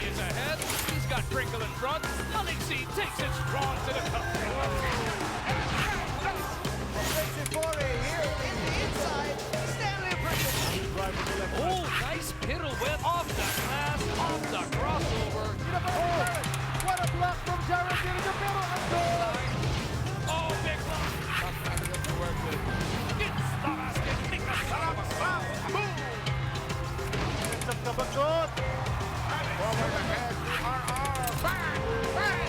is ahead. He's got Crinkle in front. Alexi takes it strong to the cup. Here in the inside, Stanley Pringle. Oh, nice pirouette off the glass, off the crossover. What a block from Jared in the middle and goal! Oh, big block. Tough matchup to work with. Gets the basket. Nikas Salabasa. Boom. It's up the bagot. Forward ahead to RR. Bang! Bang!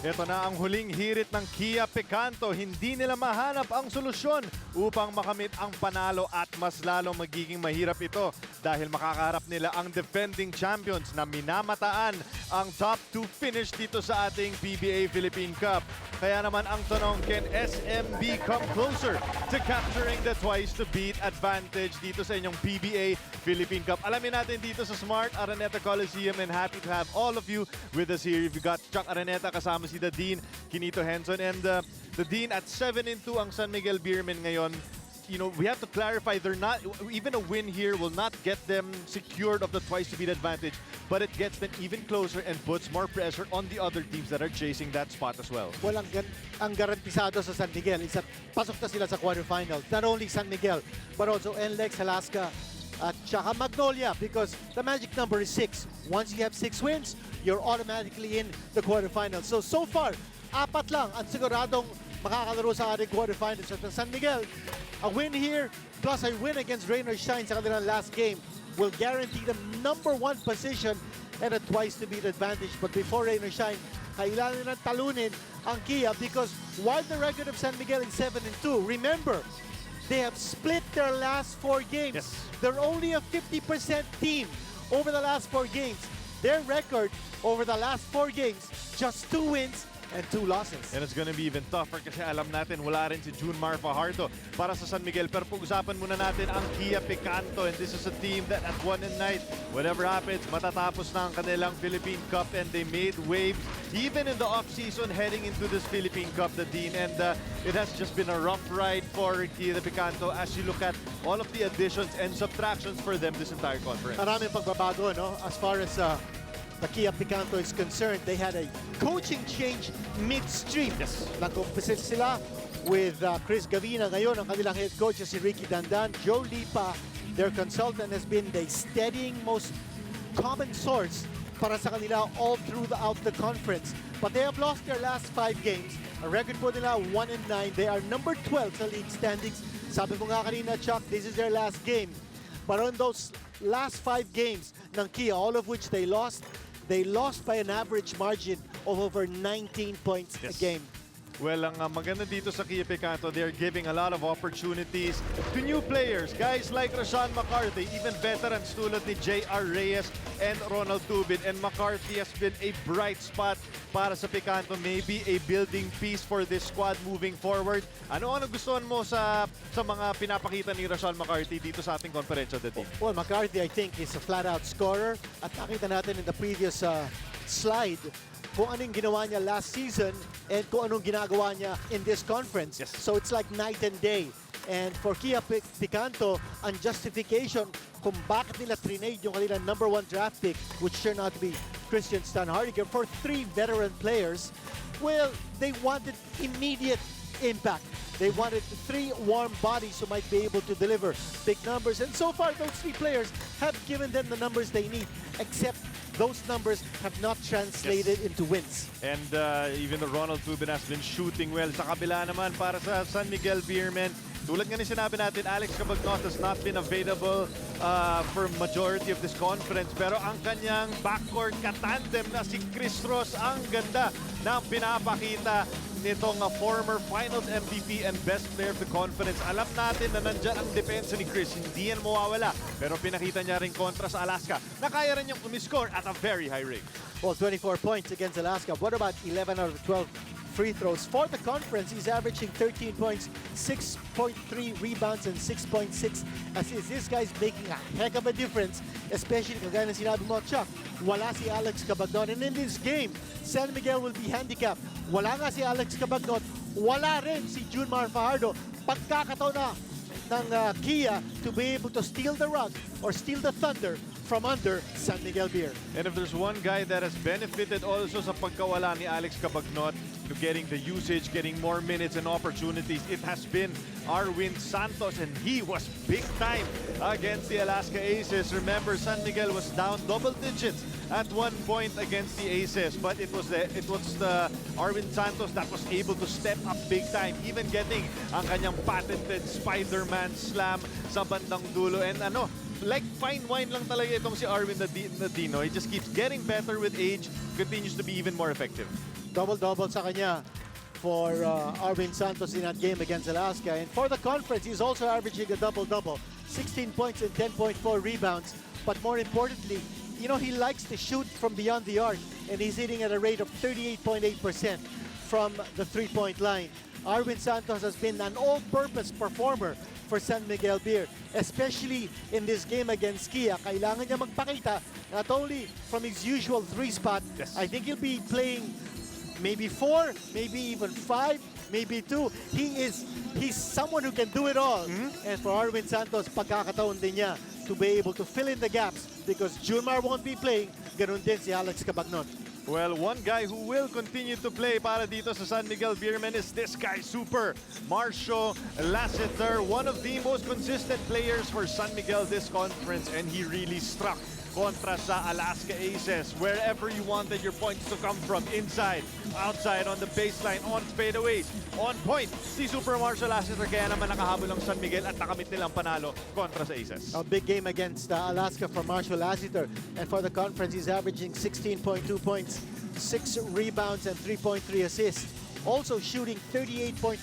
Ito na ang huling hirit ng Kia Picanto. Hindi nila mahanap ang solusyon upang makamit ang panalo at mas lalong magiging mahirap ito dahil makakaharap nila ang defending champions na minamataan ang top 2 finish dito sa ating PBA Philippine Cup. Kaya naman ang tanong, can SMB come closer to capturing the twice-to-beat advantage dito sa inyong PBA Philippine Cup? Alamin natin dito sa Smart Araneta Coliseum and happy to have all of you with us here. If you got Chuck Araneta, kasama si the Dean, Kinito Henson, and the Dean at 7-2 ang San Miguel Beermen ngayon. You know, we have to clarify, they're not, even a win here will not get them secured of the twice-to-beat advantage, but it gets them even closer and puts more pressure on the other teams that are chasing that spot as well. Well, ang garantisado sa San Miguel is that pasok na sila sa quarterfinals. Not only San Miguel, but also NLEX, Alaska, at saka Magnolia, because the magic number is 6. Once you have 6 wins, you're automatically in the quarterfinals. So far, 4 lang ang siguradong makakalaro sa ating quarterfinals. At San Miguel, a win here, plus a win against Rain or Shine sa kanilang last game will guarantee them #1 position and a twice-to-beat advantage. But before Rain or Shine, kailangan nilang talunin ang Kia because while the record of San Miguel is 7-2, remember, they have split their last 4 games. Yes. They're only a 50% team over the last 4 games. Their record over the last 4 games, just 2 wins and 2 losses. And it's gonna be even tougher kasi alam natin wala rin si Junmar Fajardo para sa San Miguel. Pero pag-usapan muna natin ang Kia Picanto, and this is a team that at one night, whatever happens, matatapos na ang kanilang Philippine Cup, and they made waves even in the off-season heading into this Philippine Cup, the Dean. And it has just been a rough ride for Kia Picanto as you look at all of the additions and subtractions for them this entire conference. Maraming pagbabago, no? As far as the Kia Picanto is concerned, they had a coaching change midstream. Yes. Nag-umpisa sila with Chris Gavina. Ngayon, ang kanilang head coach is si Ricky Dandan. Joe Lipa, their consultant, has been the steadying most common source para sa kanila all throughout the conference. But they have lost their last 5 games. A record po nila 1-9. They are number 12 sa league standings. Sabi ko nga kanina, Chuck, this is their last game. But on those last 5 games ng Kia, all of which they lost by an average margin of over 19 points a game. Well, ang maganda dito sa Kia Picanto, they're giving a lot of opportunities to new players. Guys like Rashawn McCarthy, even veterans tulad ni J.R. Reyes and Ronald Tubin. And McCarthy has been a bright spot para sa Picanto, maybe a building piece for this squad moving forward. Ano gustuhan mo sa mga pinapakita ni Rashawn McCarthy dito sa ating konferensya, the team? Well, McCarthy, I think, is a flat-out scorer. At nakita natin in the previous slide kung anong ginawa niya last season and kung anong ginagawa niya in this conference. Yes. So it's like night and day. And for Kia Picanto, ang justification kung bakit nila trinade yung kanilang #1 draft pick, which turned out to be Christian Stanhardiger, for 3 veteran players, well, they wanted immediate impact. They wanted 3 warm bodies who might be able to deliver big numbers. And so far, those 3 players have given them the numbers they need, except those numbers have not translated into wins. And even Ronald Tubin has been shooting well. Sa kabila naman, para sa San Miguel Beermen, tulad nga ni sinabi natin, Alex Cabagnot has not been available for majority of this conference. Pero ang kanyang backcourt katandem na si Chris Ross, ang ganda na pinapakita nitong former Finals MVP and best player of the conference. Alam natin na nandyan ang depensa ni Chris, hindi yan mawawala. Pero pinakita niya rin kontra sa Alaska na kaya rin niyang umiscore at a very high rate. Well, 24 points against Alaska. What about 11 out of 12 free throws? For the conference, he's averaging 13 points, 6.3 rebounds, and 6.6 assists. This guy's making a heck of a difference, especially kagaya na sinabi mo, Chuck, wala si Alex Cabagnot. And in this game, San Miguel will be handicapped. Wala nga si Alex Cabagnot, wala rin si Junmar Fajardo. Pagkakataon na ng Kia to be able to steal the rug or steal the thunder from under San Miguel Beer. And if there's one guy that has benefited also sa pagkawala ni Alex Cabagnot to getting the usage, getting more minutes and opportunities, it has been Arwin Santos, and he was big time against the Alaska Aces. Remember, San Miguel was down double digits at one point against the Aces, but it was the Arwin Santos that was able to step up big time, even getting ang kanyang patented Spider-Man slam sa bandang dulo. And like fine wine lang talaga itong si Arwin Nadino. He just keeps getting better with age, continues to be even more effective. Double-double sa kanya for Arwin Santos in that game against Alaska. And for the conference, he's also averaging a double-double. 16 points and 10.4 rebounds. But more importantly, you know, he likes to shoot from beyond the arc, and he's hitting at a rate of 38.8% from the three-point line. Arwin Santos has been an all-purpose performer for San Miguel Beer, especially in this game against Kia. Kailangan niya magpakita not only from his usual three spot. Yes. I think he'll be playing maybe 4, maybe even 5, maybe 2. He's someone who can do it all. And for Arwin Santos, pagkakataon din niya to be able to fill in the gaps because Junmar won't be playing. Ganun din si Alex Cabagnot. Well, one guy who will continue to play para dito sa San Miguel Beermen is this guy, Super Marcio Lassiter, one of the most consistent players for San Miguel this conference, and he really struck kontra sa Alaska Aces. Wherever you wanted your points to come from, inside, outside, on the baseline, on fadeaways, on point. Si Super Marcio Lassiter kaya naman nakahabol ang San Miguel at nakamit nilang panalo kontra sa Aces. A big game against Alaska from Marcio Lassiter. And for the conference, he's averaging 16.2 points, 6 rebounds, and 3.3 assists. Also shooting 38.4%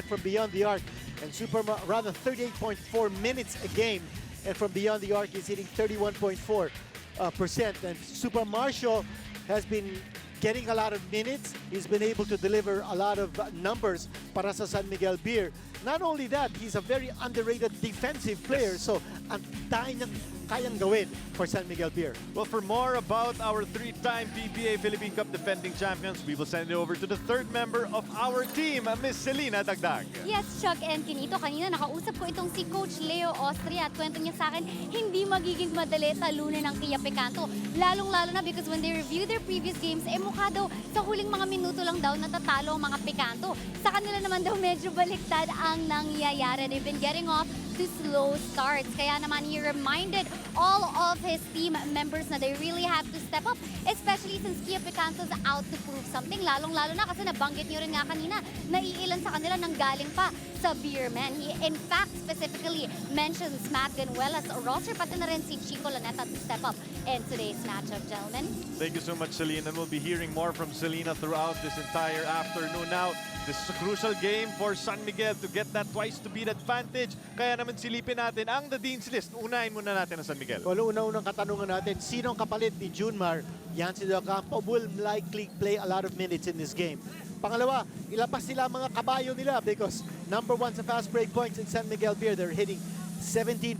from beyond the arc, and 38.4 minutes a game. And from beyond the arc, he's hitting 31.4%. And Super Marcio has been getting a lot of minutes. He's been able to deliver a lot of numbers para sa San Miguel Beer. Not only that, he's a very underrated defensive player. So, ang dami niyang kayang gawin for San Miguel Beer. Well, for more about our three-time PBA Philippine Cup defending champions, we will send it over to the third member of our team, Miss Selena Dagdag. Yes, Chuck and Kinito, kanina nakausap ko itong si Coach Leo Austria at kwento niya sa akin, hindi magiging madali talunin ng Kia Picanto. Lalong-lalo na because when they review their previous games, mukha daw sa huling mga minuto lang daw natatalo ang mga Picanto. Sa kanila naman daw medyo baliktad ang nangyayari. They've been getting off to slow starts. Kaya naman he reminded all of his team members na they really have to step up, especially since Kia Picanto's out to prove something. Lalong-lalo na kasi nabanggit niyo rin nga kanina, naiilan sa kanila nang galing pa sa Beerman. He in fact specifically mentions Matt Ganuela's roster, pati na rin si Chico Laneta to step up in today's matchup, gentlemen. Thank you so much, Selena. And we'll be hearing more from Selena throughout this entire afternoon. Now, this is a crucial game for San Miguel to get that twice-to-beat advantage. Kaya naman silipin natin ang the Dean's List. Unahin muna natin ang San Miguel. Well, una-unang katanungan natin, sinong kapalit ni Junmar? Yancy Del Campo will likely play a lot of minutes in this game. Pangalawa, ilabas nila ang mga kabayo nila because number 1 sa fast break points in San Miguel Beer. They're hitting 17.7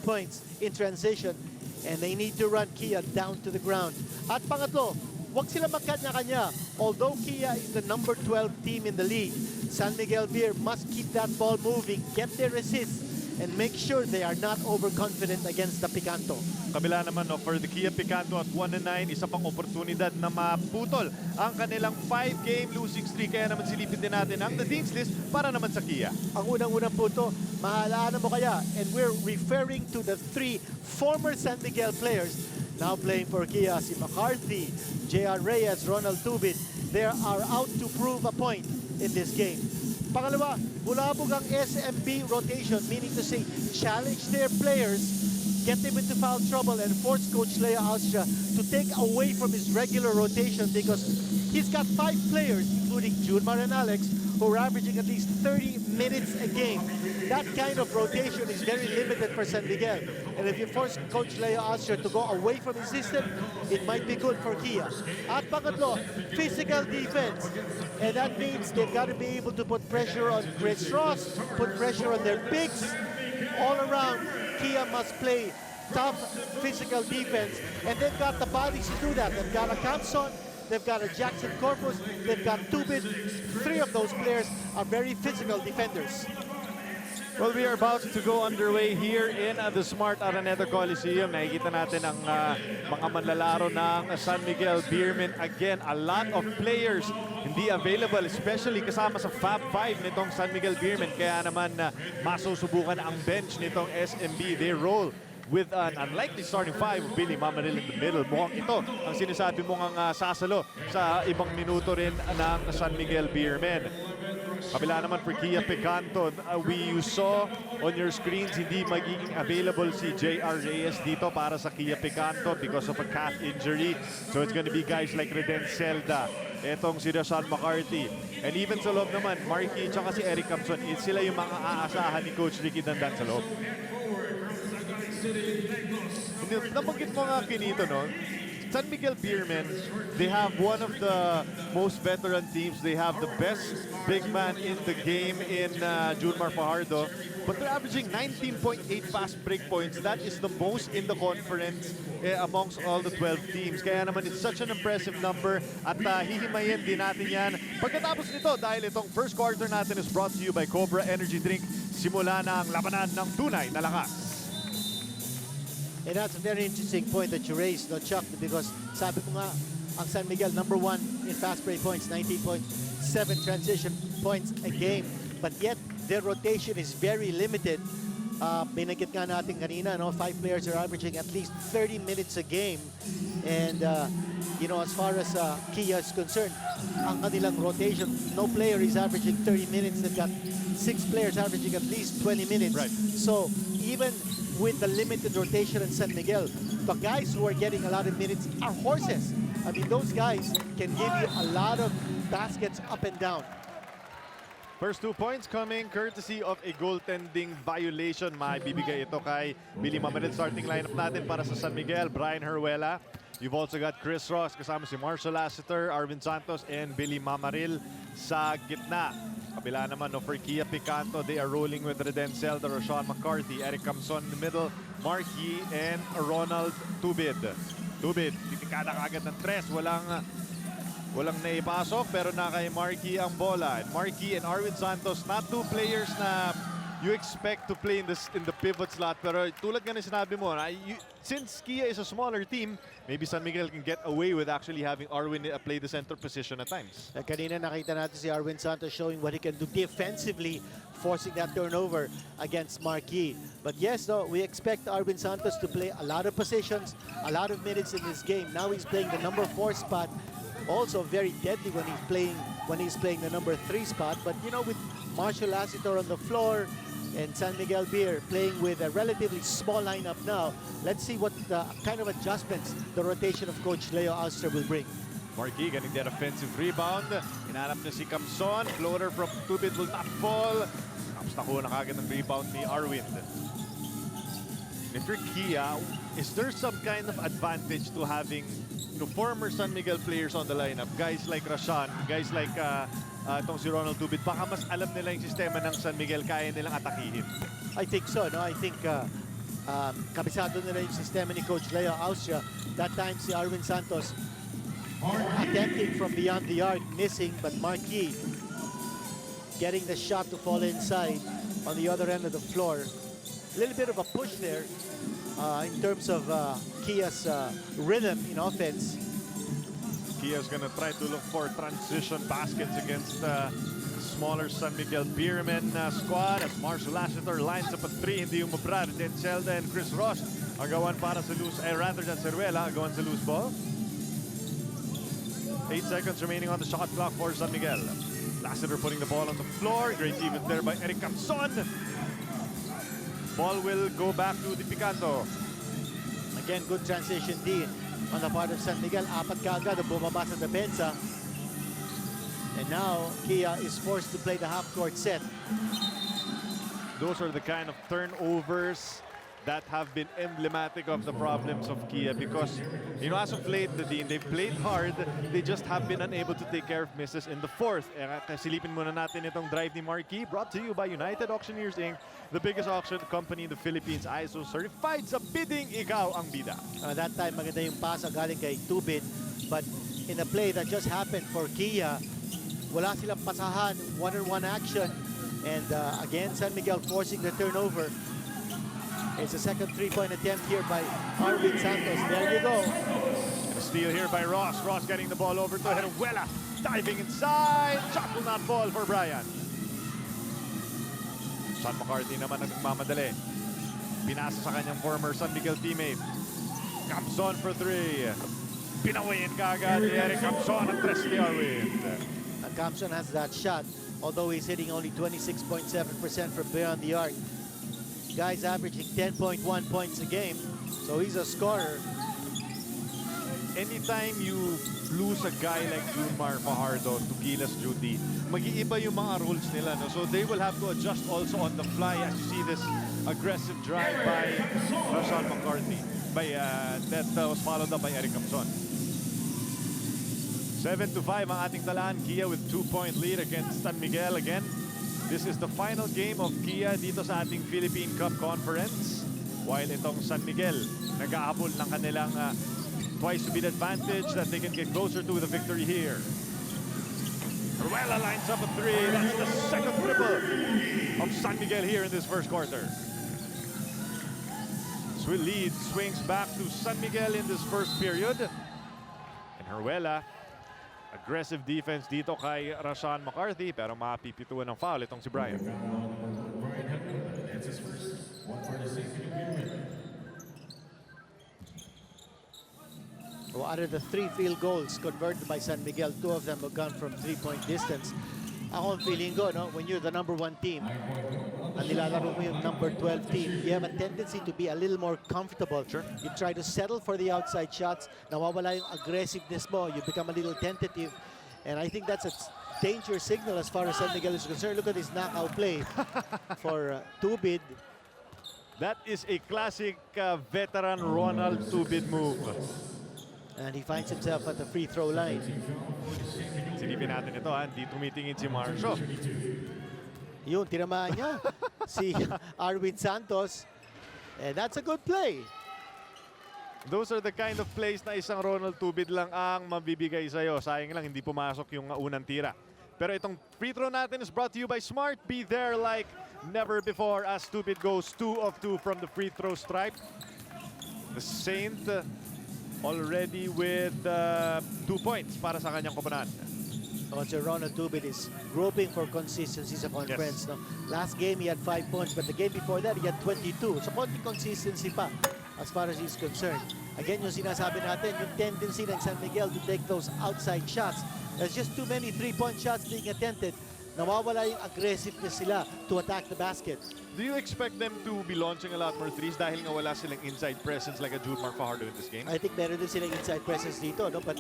points in transition, and they need to run Kia down to the ground. At pangatlo, huwag sila magkanya-kanya. Although Kia is the number 12 team in the league, San Miguel Beer must keep that ball moving, get their assists, and make sure they are not overconfident against the Picanto. Kabila naman for the Kia Picanto at 1-9, isa pang oportunidad na maputol ang kanilang 5-game losing streak. Kaya naman silipin din natin ang the Dean's List para naman sa Kia. Ang unang-unang punto, mahalaan mo kaya, and we're referring to the 3 former San Miguel players now playing for Kia, si McCarthy, J.R. Reyes, Ronald Tubit. They are out to prove a point in this game. Pangalawa, bulabog ang SMB rotation, meaning to say, challenge their players, get them into foul trouble, and force Coach Leo Austria to take away from his regular rotation because he's got 5 players, including Junmar and Alex, who are averaging at least 30 minutes a game. That kind of rotation is very limited for San Miguel. And if you force Coach Leo Austria to go away from his system, it might be good for Kia. At pangatlo, physical defense. And that means they've got to be able to put pressure on Chris Ross, put pressure on their bigs. All around, Kia must play tough physical defense. And they've got the bodies to do that. They've got a Campson, they've got a Jackson Corpus, they've got Tubit. 3 of those players are very physical defenders. Well, we are about to go underway here in the Smart Araneta Coliseum. Nakikita natin ang mga manlalaro ng San Miguel Beermen. Again, a lot of players hindi available, especially kasama sa Fab 5 nitong San Miguel Beermen. Kaya naman masusubukan ang bench nitong SMB. They roll with an unlikely starting five of Billy Mamaril in the middle. Mukhang ito ang sinasabi mong ang sasalo sa ibang minuto rin ng San Miguel Beermen. Kabila naman for Kia Picanto, you saw on your screens hindi magiging available si JR Reyes dito para sa Kia Picanto because of a calf injury. So it's going to be guys like Reden Celda, etong si Rashan McCarthy, and even sa loob naman, Marky at si Eric Camson, sila yung mga aasahan ni Coach Ricky Dandan sa loob. Nabanggit mo nga kinito, no? San Miguel Beermen, they have one of the most veteran teams. They have the best big man in the game in Junmar Fajardo. But they're averaging 19.8 fast break points. That is the most in the conference amongst all the 12 teams. Kaya naman it's such an impressive number at hihimayin din natin yan. Pagkatapos nito, dahil itong first quarter natin is brought to you by Cobra Energy Drink. Simula na ang labanan ng tunay na lakas. And that's a very interesting point that you raised, no, Chuck, because sabi ko nga, ang San Miguel, number 1 in fast break points, 19.7 transition points a game. But yet, their rotation is very limited. Binanggit nga natin kanina, no, 5 players are averaging at least 30 minutes a game. And, you know, as far as Kia is concerned, ang kanilang rotation, no player is averaging 30 minutes. They've got 6 players averaging at least 20 minutes. Right. So, even with the limited rotation in San Miguel, the guys who are getting a lot of minutes are horses. I mean, those guys can give you a lot of baskets up and down. First 2 points coming courtesy of a goaltending violation. Maibibigay ito kay Billy Mamaril. Starting lineup natin para sa San Miguel, Brian Herwela. You've also got Chris Ross kasama si Marshall Lassiter, Arvin Santos, and Billy Mamaril sa gitna. Kabila naman no, for Kia Picanto, they are rolling with Reden Celda, Rashawn McCarthy, Eric Camson in the middle, Marky, and Ronald Tubid. Tubid, titikada kagad ng tres, walang naipasok, pero na kay Marky ang bola. And Marky and Arvin Santos, not two players na you expect to play in the pivot slot, pero tulad nga na sinabi mo, since Kia is a smaller team, maybe San Miguel can get away with actually having Arvin play the center position at times. Kanina nakita natin si Arvin Santos showing what he can do defensively, forcing that turnover against Marquis. But yes, no, we expect Arvin Santos to play a lot of positions, a lot of minutes in this game. Now he's playing the number 4 spot, also very deadly when he's playing the number 3 spot. But you know, with Marshall Lassiter on the floor and San Miguel Beer playing with a relatively small lineup now, let's see what kind of adjustments the rotation of Coach Leo Auster will bring. Marquis getting that offensive rebound. Hinanap na si Camson. Floater from Tubid will not fall. Tapos nakuha na kagad ng rebound ni Arvin. If you're Kia, is there some kind of advantage to having former San Miguel players on the lineup? Guys like Rashan, guys like itong si Ronald Tubid, baka mas alam nila yung sistema ng San Miguel, kaya nilang atakihin. I think so, no? I think kabisado nila yung sistema ni Coach Leo Austria. That time si Arvin Santos attempting from beyond the arc, missing, but Marquis getting the shot to fall inside on the other end of the floor. A little bit of a push there in terms of Kia's rhythm in offense. Kia's gonna try to look for transition baskets against smaller San Miguel Beermen squad as Marshall Lassiter lines up a 3, hindi umubra. Then Celda and Chris Ross agawan para sa loose, rather than Ceruela, agawan sa loose ball. 8 seconds remaining on the shot clock for San Miguel. Lassiter putting the ball on the floor. Great defense there by Eric Camson. Ball will go back to the Picanto. Again, good transition D on the part of San Miguel. Apat kaagad ang bumaba sa depensa. And now, Kia is forced to play the half-court set. Those are the kind of turnovers that have been emblematic of the problems of Kia because, you know, as of late, they've played hard. They just have been unable to take care of misses in the fourth. Silipin muna natin itong drive ni Marquis, brought to you by United Auctioneers Inc., the biggest auction company in the Philippines, ISO certified sa bidding, ikaw ang bida. That time, maganda yung pasa galing kay Tubin. But in a play that just happened for Kia, wala silang pasahan, one-on-one action. And again, San Miguel forcing the turnover. It's a second three-point attempt here by Arvin Santos. There you go. And a steal here by Ross. Ross getting the ball over to Heruela. Diving inside. Shot will not fall for Brian. Sean McCarthy naman ang nagmamadali. Pinasa sa kanyang former San Miguel teammate. Camson for three. Pinawayin kagad ni Eric Camson ang 3 ni Arvin. Camson has that shot, although he's hitting only 26.7% from beyond the arc. Guy's averaging 10.1 points a game, so he's a scorer. Anytime you lose a guy like Junmar Fajardo to Gilas duty, mag-iiba yung mga rules nila. No? So they will have to adjust also on the fly as you see this aggressive drive by Rashawn McCarthy. That was followed up by Eric Camson. 7-5 ang ating talaan. Kia with 2-point lead against San Miguel again. This is the final game of Kia dito sa ating Philippine Cup Conference. While itong San Miguel nag-aabol ng kanilang twice-speed advantage that they can get closer to the victory here. Ruela lines up a three. That's the second triple of San Miguel here in this first quarter. Lead swings back to San Miguel in this first period. And Ruela, aggressive defense dito kay Rashawn McCarthy, pero mapipituan ng foul itong si Brian. Well, out of the 3 field goals converted by San Miguel, 2 of them have gone from 3-point distance. Ako ang feeling ko, no? When you're the number 1 team, ang nilalaro mo yung number 12 team, you have a tendency to be a little more comfortable. Sure. You try to settle for the outside shots. Nawawala yung aggressiveness mo. You become a little tentative. And I think that's a danger signal as far as San Miguel is concerned. Look at this knockout play for Tubid. That is a classic veteran Ronald Tubid move. And he finds himself at the free throw line. Silipin natin ito, hindi tumitingin si Marcio. Yun, tinamaan niya si Arvin Santos. And that's a good play. Those are the kind of plays na isang Ronald Tubid lang ang mabibigay sa'yo. Sayang lang, hindi pumasok yung unang tira. Pero itong free throw natin is brought to you by Smart. Be there like never before as Tubid goes 2 of 2 from the free throw stripe. The Saint already with 2 points para sa kanyang koponan. So Ronald Tubid is groping for consistency sa conference. Yes. No? Last game, he had 5 points, but the game before that, he had 22. So konti consistency pa as far as he's concerned. Again, yung sinasabi natin, yung tendency ng San Miguel to take those outside shots. There's just too many 3-point shots being attempted. Nawawala yung aggressiveness sila to attack the basket. Do you expect them to be launching a lot more threes dahil nga wala silang inside presence like a Junmar Fajardo in this game? I think meron din silang inside presence dito, no? But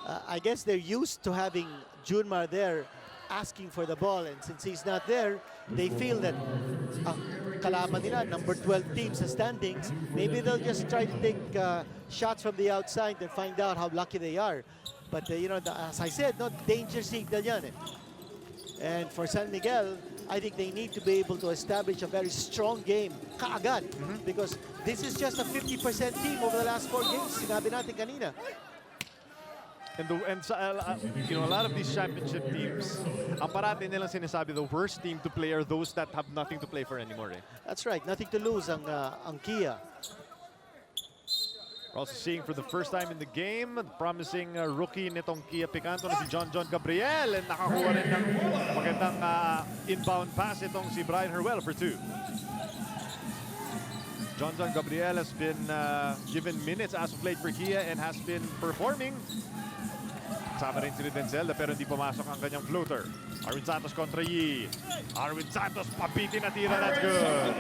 I guess they're used to having Junmar there asking for the ball, and since he's not there, they feel that ang kalaban nila, number 12 team sa standings, maybe they'll just try to take shots from the outside and find out how lucky they are. But you know, as I said, no, danger signal yan eh. And for San Miguel, I think they need to be able to establish a very strong game kaagad, because this is just a 50% team over the last 4 games. Sinabi natin kanina. And you know, a lot of these championship teams, ang parati nilang sinasabi, the worst team to play are those that have nothing to play for anymore. Eh? That's right. Nothing to lose ang Kia. We're also seeing for the first time in the game, the promising rookie nitong Kia Picanto na si John Gabriel, and nakakuha rin ng magandang inbound pass itong si Brian Heruela for 2. John Gabriel has been given minutes as of late for Kia and has been performing. Kasama rin si Denzel pero hindi pumasok ang kanyang floater. Arvin Santos kontra Yi. Arvin Santos papitin na tira, that's good.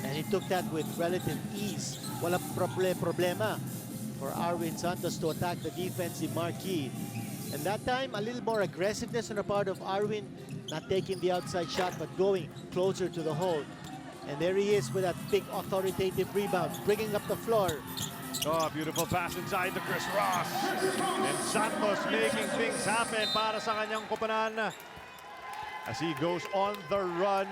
And he took that with relative ease. Walang problema for Arvin Santos to attack the defensive marquee. And that time, a little more aggressiveness on the part of Arvin, not taking the outside shot, but going closer to the hole. And there he is with that big authoritative rebound, bringing up the floor. Oh, beautiful pass inside to Chris Ross. And Santos making things happen para sa kanyang koponan as he goes on the run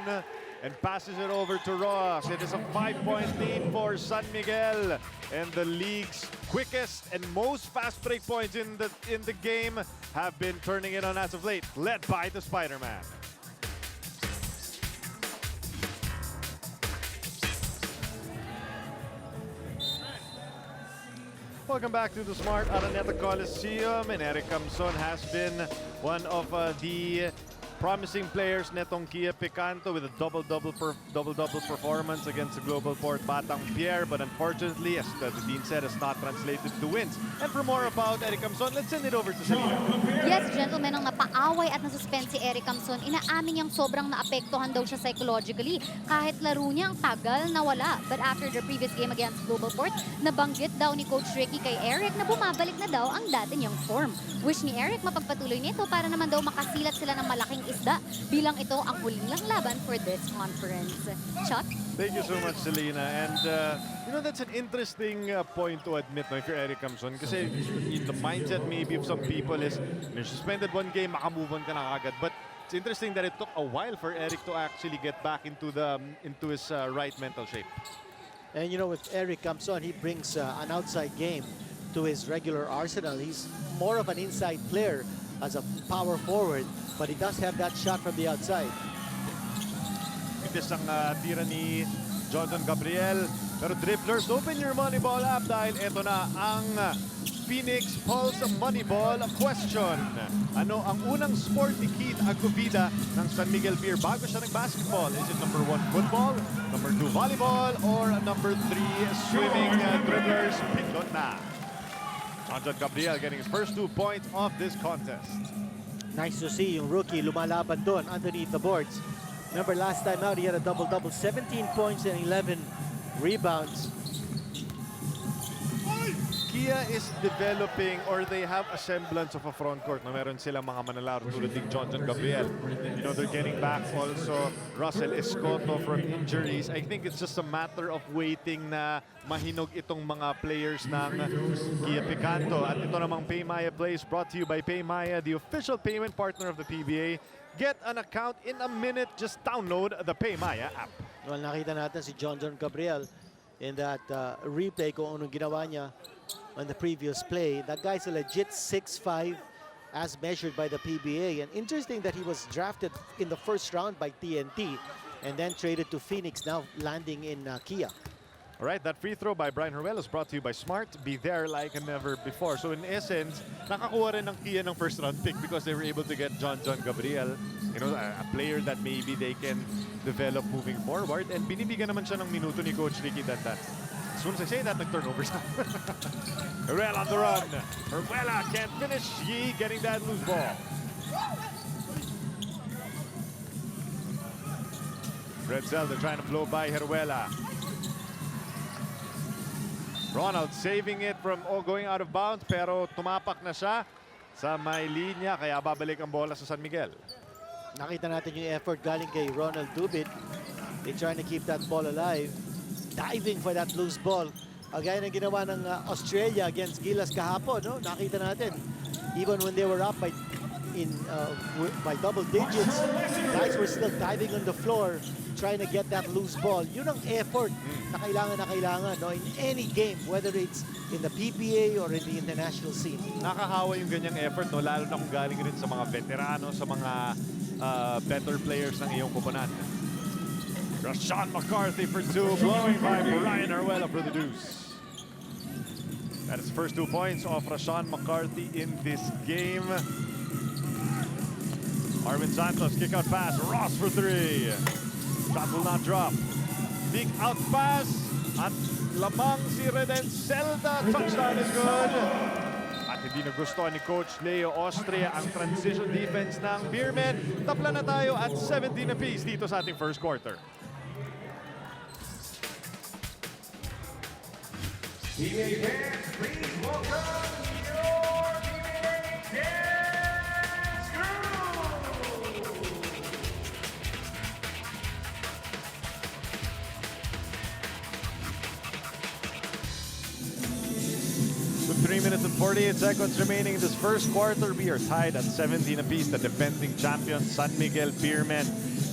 and passes it over to Ross. It is a 5-point lead for San Miguel, and the league's quickest and most fast break points in the game have been turning it on as of late, led by the Spider-Man. Welcome back to the Smart Araneta Coliseum, and Eric Camson has been one of the promising players netong Kia Picanto with a double-double performance against the Global Port Batang Pierre, but unfortunately, as the Dean said, has not translated to wins. And for more about Eric Camson, let's send it over to Selena. Yes, gentlemen, ang napaaway at nasuspend si Eric Camson, inaamin niyang sobrang naapektuhan daw siya psychologically. Kahit laro niya, ang tagal na wala. But after the previous game against Global Port, nabanggit daw ni Coach Ricky kay Eric na bumabalik na daw ang dati niyang form. Wish ni Eric mapagpatuloy nito para naman daw makasilat sila ng malaking isda bilang ito ang huling lang laban for this conference. Chuck? Thank you so much, Selena. And you know, that's an interesting point to admit, no, if you're Eric Camson. Kasi the mindset maybe of some people is, may suspended one game, makamove on ka na agad. But it's interesting that it took a while for Eric to actually get back into his right mental shape. And you know, with Eric Camson, he brings an outside game to his regular arsenal. He's more of an inside player as a power forward, but he does have that shot from the outside. Itis ang tira ni Jonathan Gabriel. Pero dribblers, open your Moneyball app dahil ito na ang Phoenix Pulse Moneyball question. Ano ang unang sport ni Keith Agubida ng San Miguel Beer bago siya nag-basketball? Is it number 1, football, number 2, volleyball, or number 3, swimming? Dribblers, pindot na. Jonathan Gabriel getting his first 2 points of this contest. Nice to see yung rookie lumalaban doon underneath the boards. Remember last time out, he had a double-double, 17 points and 11 rebounds. Kia is developing, or they have a semblance of a front court na meron silang mga manlalaro tulad ni Jonathan Gabriel. You know, they're getting back also Russell Escoto from injuries. I think it's just a matter of waiting na mahinog itong mga players ng Kia Picanto. At ito namang Paymaya Plays brought to you by Paymaya, the official payment partner of the PBA. Get an account in a minute. Just download the Paymaya app. Well, nakita natin si Jonathan Gabriel in that replay kung anong ginawa niya on the previous play. That guy's a legit 6'5", as measured by the PBA. And interesting that he was drafted in the first round by TNT and then traded to Phoenix, now landing in Kia. All right, that free throw by Brian Ruel is brought to you by Smart. Be there like never before. So in essence, nakakuha rin ng Kia ng first round pick because they were able to get John Gabriel, you know, a player that maybe they can develop moving forward. And binibigyan naman siya ng minuto ni Coach Ricky Dantan. As soon as I say that, nag-turnover siya. Ruel on the run. Ruela can't finish. Yee getting that loose ball. Red Zelda trying to blow by Heruela. Ronald saving it from going out of bounds, pero tumapak na siya sa may linya, kaya babalik ang bola sa San Miguel. Nakita natin yung effort galing kay Ronald Dubit. They're trying to keep that ball alive. Diving for that loose ball. Gaya ng ginawa ng Australia against Gilas kahapon, no? Nakita natin. Even when they were up by double digits, guys were still diving on the floor trying to get that loose ball. Yun ang effort na kailangan, no? In any game, whether it's in the PBA or in the international scene. Nakahawa yung ganyang effort, no? Lalo na kung galing rin sa mga veterano, sa mga better players ng iyong kupunan. Rashawn McCarthy for 2, blowing by Brian Arwella for the deuce. That is the first 2 points of Rashawn McCarthy in this game. Arvin Santos, kick out pass, Ross for 3. Shot will not drop. Big out pass at lamang si Reden Zelda. Touchdown is good. At hindi nagustuhan ni Coach Leo Austria ang transition defense ng Beermen. Tapla na tayo at 17 apiece dito sa ating first quarter. PBA fans, please welcome your PBA dance crew! With 3 minutes and 48 seconds remaining in this first quarter, we are tied at 17 apiece. The defending champion San Miguel Beermen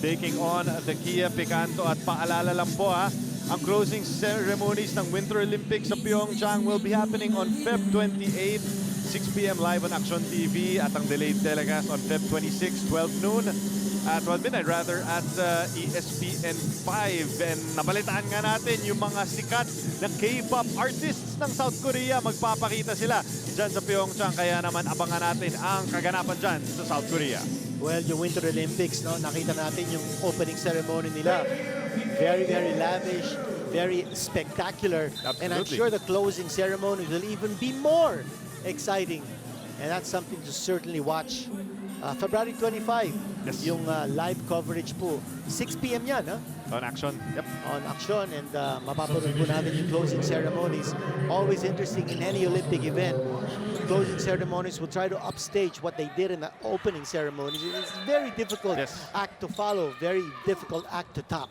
taking on the Kia Picanto. At paalala lang po ang closing ceremonies ng Winter Olympics sa Pyeongchang will be happening on Feb 28, 6 p.m. live on Action TV at ang delayed telecast on Feb 26, 12 noon. At 12 midnight rather at ESPN 5. And nabalitaan nga natin yung mga sikat na K-pop artists ng South Korea. Magpapakita sila dyan sa Pyeongchang. Kaya naman abangan natin ang kaganapan dyan sa South Korea. Well, yung Winter Olympics, no, nakita natin yung opening ceremony nila. Very, very lavish, very spectacular. Absolutely. And I'm sure the closing ceremony will even be more exciting. And that's something to certainly watch. February 25, Yes. yung live coverage po. 6 p.m. yan, ha? On Action. Yep. On Action, and mapapanood po natin yung closing ceremonies. Always interesting in any Olympic event. Closing ceremonies will try to upstage what they did in the opening ceremonies. It's a very difficult Yes. act to follow, very difficult act to top.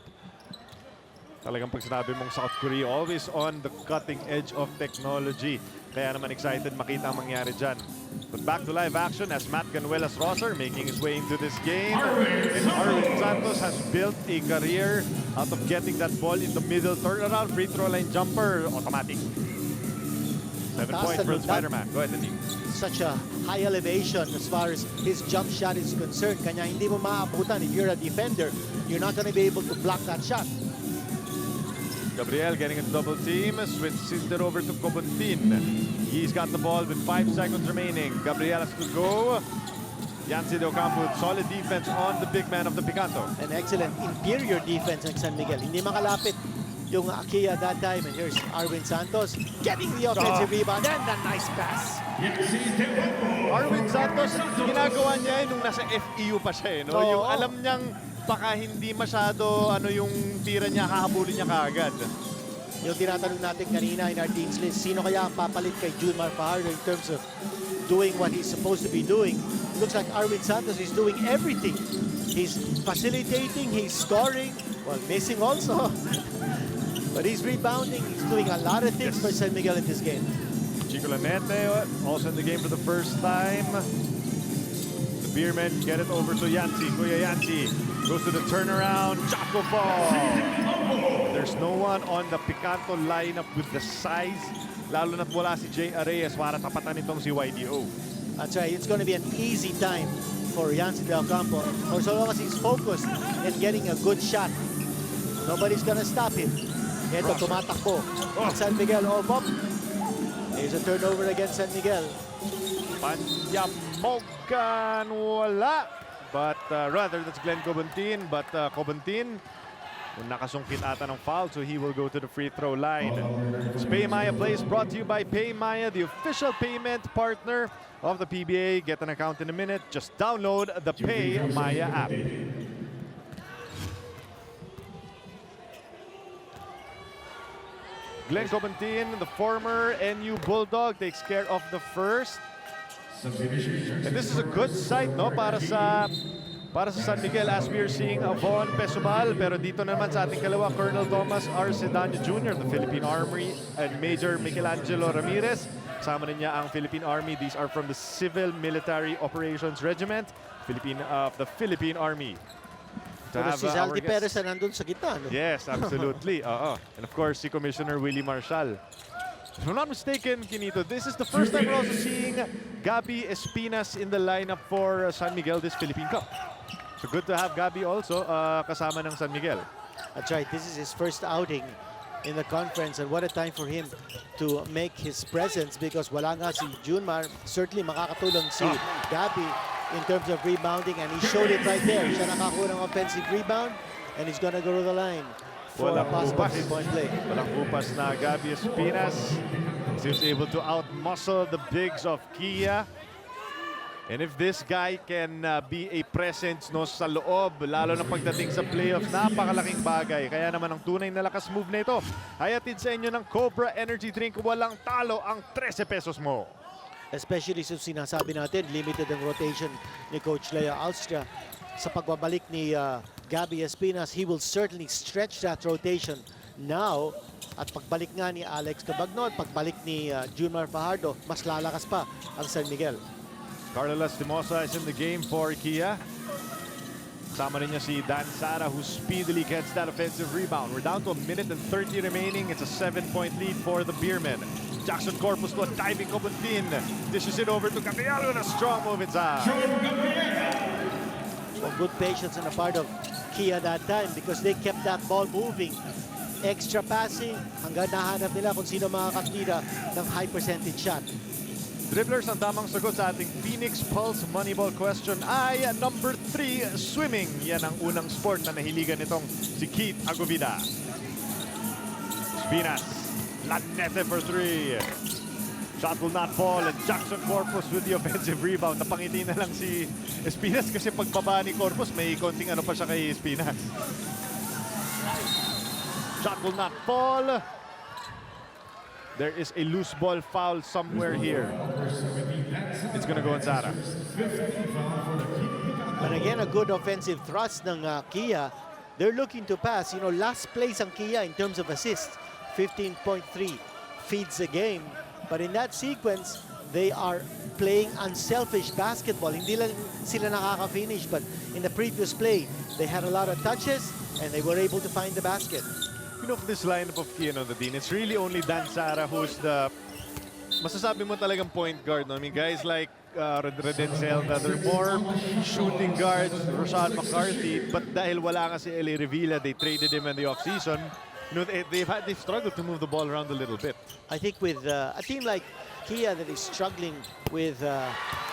Talagang pag sinabi mong South Korea, always on the cutting edge of technology. Kaya naman excited makita ang mangyari dyan. But back to live action as Matt Canuelas-Rosser making his way into this game. And Arwin Santos has built a career out of getting that ball in the middle turnaround. Free throw line jumper, automatic. 7 points for Spider-Man. Go ahead, Andy. Such a high elevation as far as his jump shot is concerned. Kanya hindi mo maabutan if you're a defender. You're not going to be able to block that shot. Gabriel getting a double team, switches it over to Cobontin. He's got the ball with 5 seconds remaining. Gabriel has to go. Yancy De Ocampo with solid defense on the big man of the Picanto. An excellent interior defense ng San Miguel. Hindi makalapit yung Kia that time. And here's Arwin Santos getting the offensive rebound and a nice pass. Arwin Santos, ginagawa niya nung nasa FEU pa siya. No? Oo. Yung alam niyang baka hindi masyado yung tira niya, hahabulin niya kaagad. Yung tinatanong natin kanina in our teams list, sino kaya ang papalit kay Junmar Fajardo in terms of doing what he's supposed to be doing? Looks like Arwin Santos is doing everything. He's facilitating, he's scoring, well, missing also. But he's rebounding, he's doing a lot of things for San Miguel in this game. Chico Lanete also in the game for the first time. The Beermen get it over to Yancy. Kuya Yancy goes to the turnaround. Chaco ball. There's no one on the Picanto lineup with the size. Lalo na't wala si Jay Arreyes para tapatan itong si YDO. That's right, it's going to be an easy time for Yancy Del Campo. For so long as he's focused and getting a good shot, nobody's going to stop him. Ito, tumatakbo. At San Miguel, pop. There's a turnover against San Miguel. Panyamogan, wala. But rather, that's Glenn Cobontin. But Cobontin, nakasungkit ata ng foul, so he will go to the free throw line. This Pay Maya Plays brought to you by Pay Maya, the official payment partner of the PBA. Get an account in a minute. Just download the Pay Maya app. Glenn Cobontin, the former NU Bulldog, takes care of the first. And this is a good sight, no, para sa San Miguel, as we are seeing Von Pesumal. Pero dito naman sa ating kalawa, Colonel Thomas R. Sedaño Jr., the Philippine Army, and Major Michelangelo Ramirez. Kasama niya ang Philippine Army. These are from the Civil Military Operations Regiment, the Philippine Army. Pero si Zaldi Perez na nandun sa gitna. No? Yes, absolutely. And of course, si Commissioner Willie Marshall. If I'm not mistaken, Kinito, this is the first time we're also seeing Gabby Espinas in the lineup for San Miguel this Philippine Cup. So good to have Gabby also kasama ng San Miguel. That's right, this is his first outing in the conference, and what a time for him to make his presence, because wala nga si Junmar. Certainly makakatulong si Gabby in terms of rebounding, and he showed it right there. Siya nakakuha ng offensive rebound, and he's gonna go to the line for a possible three-point play. Walang upas na Gabby Espinas. He was able to out-muscle the bigs of Kia. And if this guy can be a presence sa loob, lalo na pagdating sa playoffs, napakalaking bagay. Kaya naman ang tunay na lakas move na ito, hayatid sa inyo ng Cobra Energy Drink. Walang talo ang 13 pesos mo. Especially since sinasabi natin, limited ang rotation ni Coach Leo Austria. Sa pagbabalik ni Gabby Espinas, he will certainly stretch that rotation now. At pagbalik nga ni Alex Cabagnol, pagbalik ni Junmar Fajardo, mas lalakas pa ang San Miguel. Carlos Timosa is in the game for Kia. Sama rin niya si Dan Sara who speedily gets that offensive rebound. We're down to 1 minute and 30 remaining. It's a 7-point lead for the Beermen. Jackson Corpus to a diving Copuntin. Dishes it over to Gabriel with a strong move inside. So good patience on the part of Kia that time because they kept that ball moving. Extra passing hanggang nahanap nila kung sino makakatira ng high percentage shot. Dribblers, ang tamang sagot sa ating Phoenix Pulse Moneyball question ay number 3, swimming. Yan ang unang sport na nahiligan nitong si Keith Agovida. Spinas, Lanete for 3. Shot will not fall and Jackson Corpus with the offensive rebound. Napangiti na lang si Espinas kasi pagbaba ni Corpus may konting ano pa siya kay Espinas. Shot will not fall. There is a loose ball foul somewhere here. It's gonna go on Zara. But again, a good offensive thrust ng Kia. They're looking to pass. You know, last place ang Kia in terms of assists. 15.3 feeds a game. But in that sequence, they are playing unselfish basketball. Hindi lang sila nakaka-finish, but in the previous play, they had a lot of touches and they were able to find the basket. You know, this lineup of Kian on the Dean, it's really only Dan Sara who's the masasabi mo talagang point guard. No? I mean, guys like Redenzel, they're more shooting guards, Rashad McCarthy, but dahil wala nga si Eli Revilla, they traded him in the offseason. You know, they've struggled to move the ball around a little bit. I think with a team like Kia that is struggling with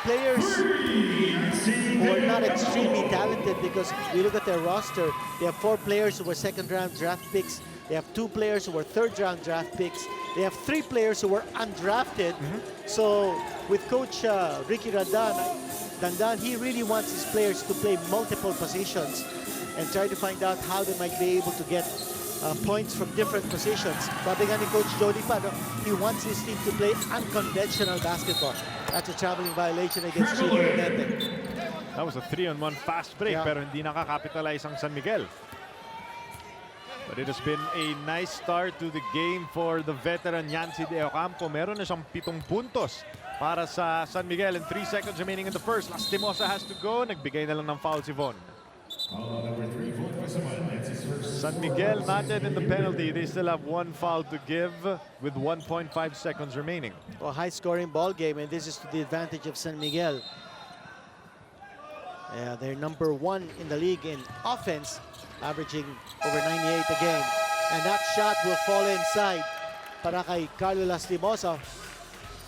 players who are not extremely talented because we look at their roster, they have 4 players who were second-round draft picks. They have 2 players who were third-round draft picks. They have 3 players who were undrafted. So with Coach Ricky Dandan, he really wants his players to play multiple positions and try to find out how they might be able to get points from different positions. Sabi nga ni Coach Jody pa, no, he wants his team to play unconventional basketball. That's a traveling violation against Chico Renete. That was a 3-on-1 fast break, Yeah. pero hindi nakakapitalize ang San Miguel. But it has been a nice start to the game for the veteran Yancy De Ocampo. Meron na siyang 7 puntos para sa San Miguel in 3 seconds remaining in the first. Lastimosa has to go. Nagbigay na lang ng foul si Von. San Miguel not yet in the penalty. They still have 1 foul to give with 1.5 seconds remaining. A high-scoring ball game, and this is to the advantage of San Miguel. Yeah, they're number 1 in the league in offense, averaging over 98 a game. And that shot will fall inside para kay Carlo Lastimosa.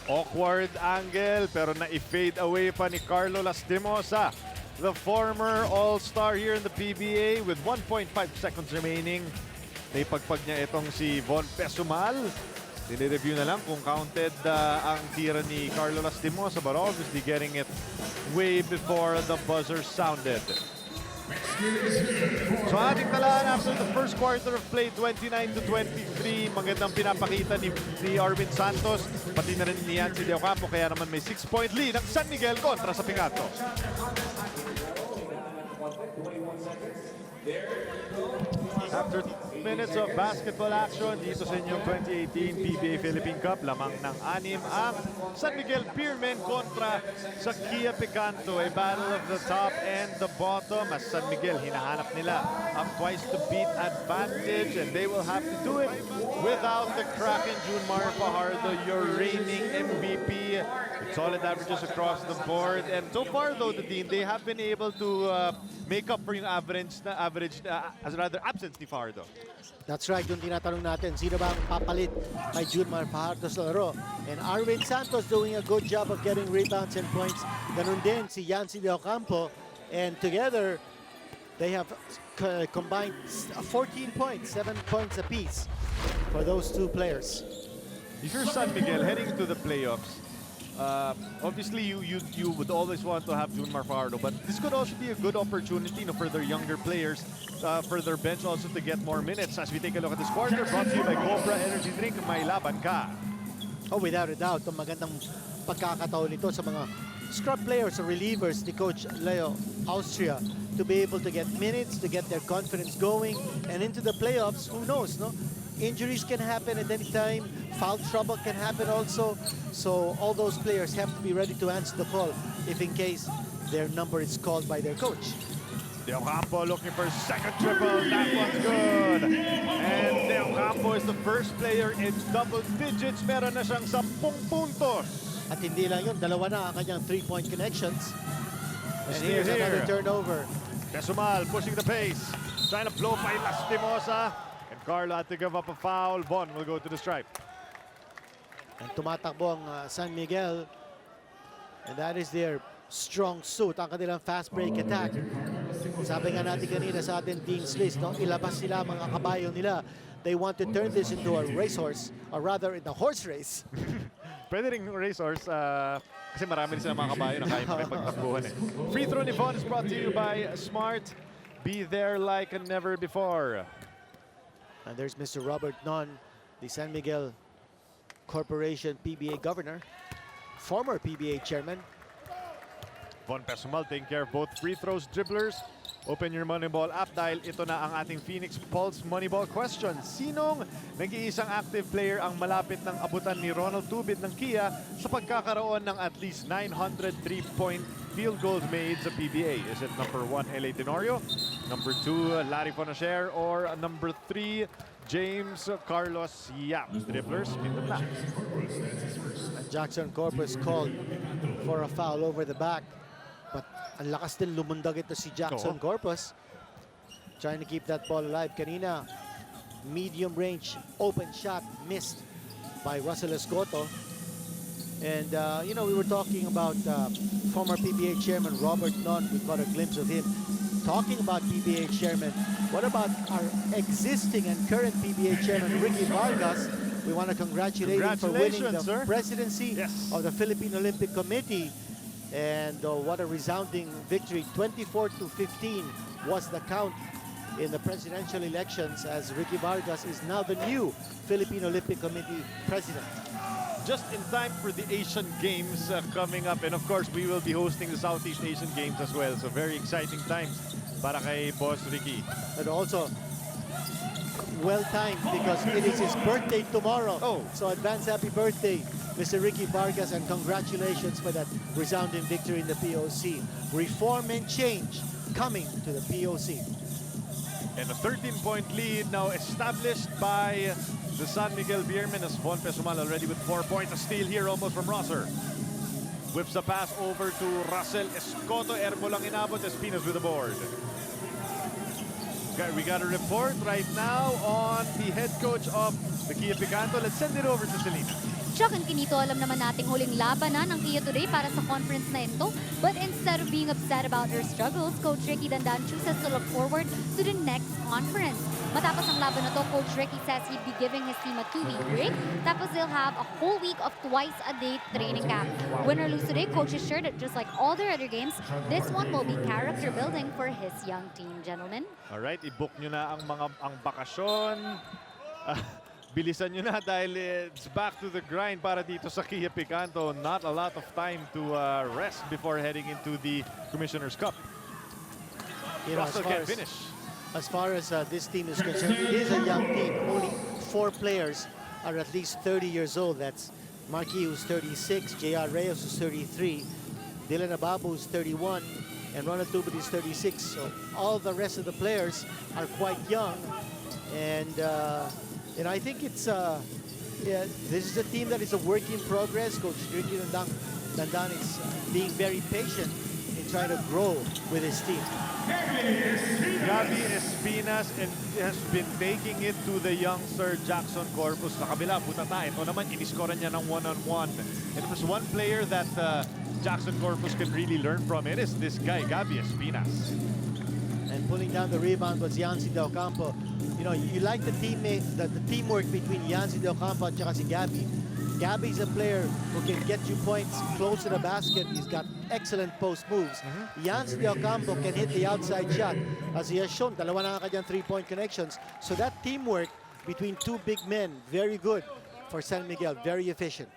Awkward angle pero na-fade away pa ni Carlo Lastimosa, the former all-star here in the PBA with 1.5 seconds remaining. Naipagpag niya itong si Von Pesumal. Dinireview na lang kung counted ang tira ni Carlo Lastimosa, but obviously getting it way before the buzzer sounded. So ating talaan after the first quarter of play, 29-23. Magandang pinapakita ni Arvin Santos, pati na rin ni Yancy De Ocampo, kaya naman may 6-point lead ang San Miguel kontra sa Picato. After minutes of basketball action dito sa inyong 2018 PBA Philippine Cup, lamang ng 6 ang San Miguel Beermen kontra sa Kia Picanto. A battle of the top and the bottom as San Miguel hinahanap nila ang twice to beat advantage, and they will have to do it without the Kraken Junmar Fajardo, your reigning MVP. Solid averages across the board, and so far though, the Dean, they have been able to make up for yung absence ni Fajardo. That's right, yung tinatanong natin, sino ba ang papalit kay Junmar Fajardo sa laro? And Arvin Santos doing a good job of getting rebounds and points. Ganun din si Yancy De Ocampo. And together, they have combined 14 points, 7 points apiece for those 2 players. If you're San Miguel heading to the playoffs, obviously you would always want to have Junmar Fajardo, but this could also be a good opportunity, for their younger players, for their bench also to get more minutes. As we take a look at this quarter, brought to you by Cobra Energy Drink, may laban ka. Oh, without a doubt, ang magandang pagkakataon nito sa mga scrub players or relievers ni Coach Leo Austria to be able to get minutes, to get their confidence going, and into the playoffs, who knows, no? Injuries can happen at any time, foul trouble can happen also, so all those players have to be ready to answer the call if in case their number is called by their coach. De Ocampo looking for second triple. That one's good. And De Ocampo is the first player in double digits. Meron na siyang 10 puntos. At hindi lang yun, dalawa na ang kanyang 3-point connections. And Steal here's here. another turnover. Pesumal pushing the pace. Trying to blow by Lastimosa. And Carlo had to give up a foul. Von will go to the stripe. And tumatakbo ang San Miguel. And that is their strong suit, ang kanilang fast break attack. Sabi nga natin kanina sa ating Dean's List, no? Ilabas nila mga kabayo nila. They want to turn this into a racehorse, or rather in a horse race. Pwede ring racehorse kasi marami rin sila mga kabayo na kaya makipagtakbuhan eh. Free throw ni Von is brought to you by Smart. Be there like never before. And there's Mr. Robert Non, the San Miguel Corporation PBA governor, former PBA chairman. Von Pesumal taking care of both free throws, dribblers. Open your Moneyball app dahil ito na ang ating Phoenix Pulse Moneyball question. Sinong nag-iisang active player ang malapit ng abutan ni Ronald Tubid ng Kia sa pagkakaroon ng at least 900 3-point field goals made sa PBA? Is it number 1, L.A. Tenorio, number 2, Larry Fonacher, or number 3, James Carlos Yap? Dribblers, pindot na. And Jackson Corpus called for a foul over the back. But ang lakas din lumundag ito si Jackson Corpus. Trying to keep that ball alive. Kanina, medium range open shot missed by Russell Escoto. And, you know, we were talking about former PBA chairman Robert Non. We caught a glimpse of him. Talking about PBA chairman, what about our existing and current PBA chairman, Ricky Vargas? We want to congratulate him for winning the presidency of the Philippine Olympic Committee. And what a resounding victory. 24-15 was the count in the presidential elections as Ricky Vargas is now the new Philippine Olympic Committee president. Just in time for the Asian Games coming up. And of course, we will be hosting the Southeast Asian Games as well. So very exciting times para kay Boss Ricky. And also, well-timed because it is his birthday tomorrow. Oh. So advance happy birthday, Mr. Ricky Vargas, and congratulations for that resounding victory in the POC. Reform and change coming to the POC. And a 13-point lead now established by the San Miguel Beermen as Von Pesumal already with 4 points. A steal here almost from Rosser. Whips the pass over to Russell Escoto. Erbo lang inabot. Espinas with the board. We got a report right now on the head coach of the Kia Picanto. Let's send it over to Selena. Chuck and Kinito, alam naman nating huling laban na ng Kia today para sa conference na ito. But instead of being upset about their struggles, Coach Ricky Dandan chooses to look forward to the next conference. Matapos ang laban na to, Coach Ricky says he'd be giving his team a 2-week break. Tapos they'll have a whole week of twice-a-day training camp. Win or lose today, Coach is sure that just like all their other games, this one will be character building for his young team, gentlemen. Alright, i-book nyo na ang bakasyon. Bilisan nyo na dahil it's back to the grind para dito sa Kia Picanto. Not a lot of time to rest before heading into the Commissioner's Cup. You know, Russell can't finish. As far as this team is concerned, it is a young team. Only 4 players are at least 30 years old. That's Marquis, who's 36, J.R. Reyes, who's 33, Dylan Ababu, who's 31, and Ronald Tubid is 36. So all the rest of the players are quite young. And you know, I think it's yeah, this is a team that is a work in progress. Coach Ricky Dandan is being very patient in trying to grow with his team. Gabi Espinas has been taking it to the youngster Jackson Corpus. Sa kabila, butata. Ito naman, iniskoran niya ng one-on-one. And if there's one player that Jackson Corpus can really learn from, it is this guy, Gabi Espinas. And pulling down the rebound was Yancy Del Campo. You know, you like the teammate, the teamwork between Yancy Del Campo and si Gabi. Gabi's a player who can get you points close to the basket. He's got excellent post moves. Yancy Del Campo can hit the outside shot. As he has shown, dalawa na nga kanyang 3-point connections. So that teamwork between 2 big men, very good for San Miguel, very efficient.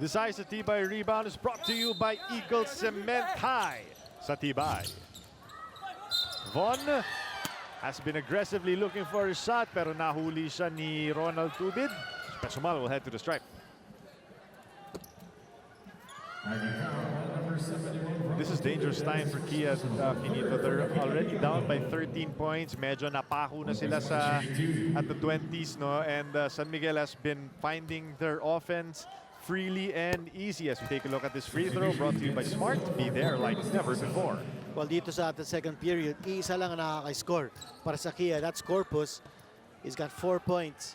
This Ice sa Tibay rebound is brought to you by Eagle Cement High sa Tibay. Von has been aggressively looking for a shot pero nahuli siya ni Ronald Tubid. Pesumal will head to the stripe. This is dangerous time for Kia Finito. They're already down by 13 points. Medyo napako na sila at the 20s, no? And San Miguel has been finding their offense freely and easy. As we take a look at this free throw brought to you by Smart, be there like never before. Well, dito sa ating second period, isa lang ang nakaka-score para sa Kia. That's Corpus. He's got 4 points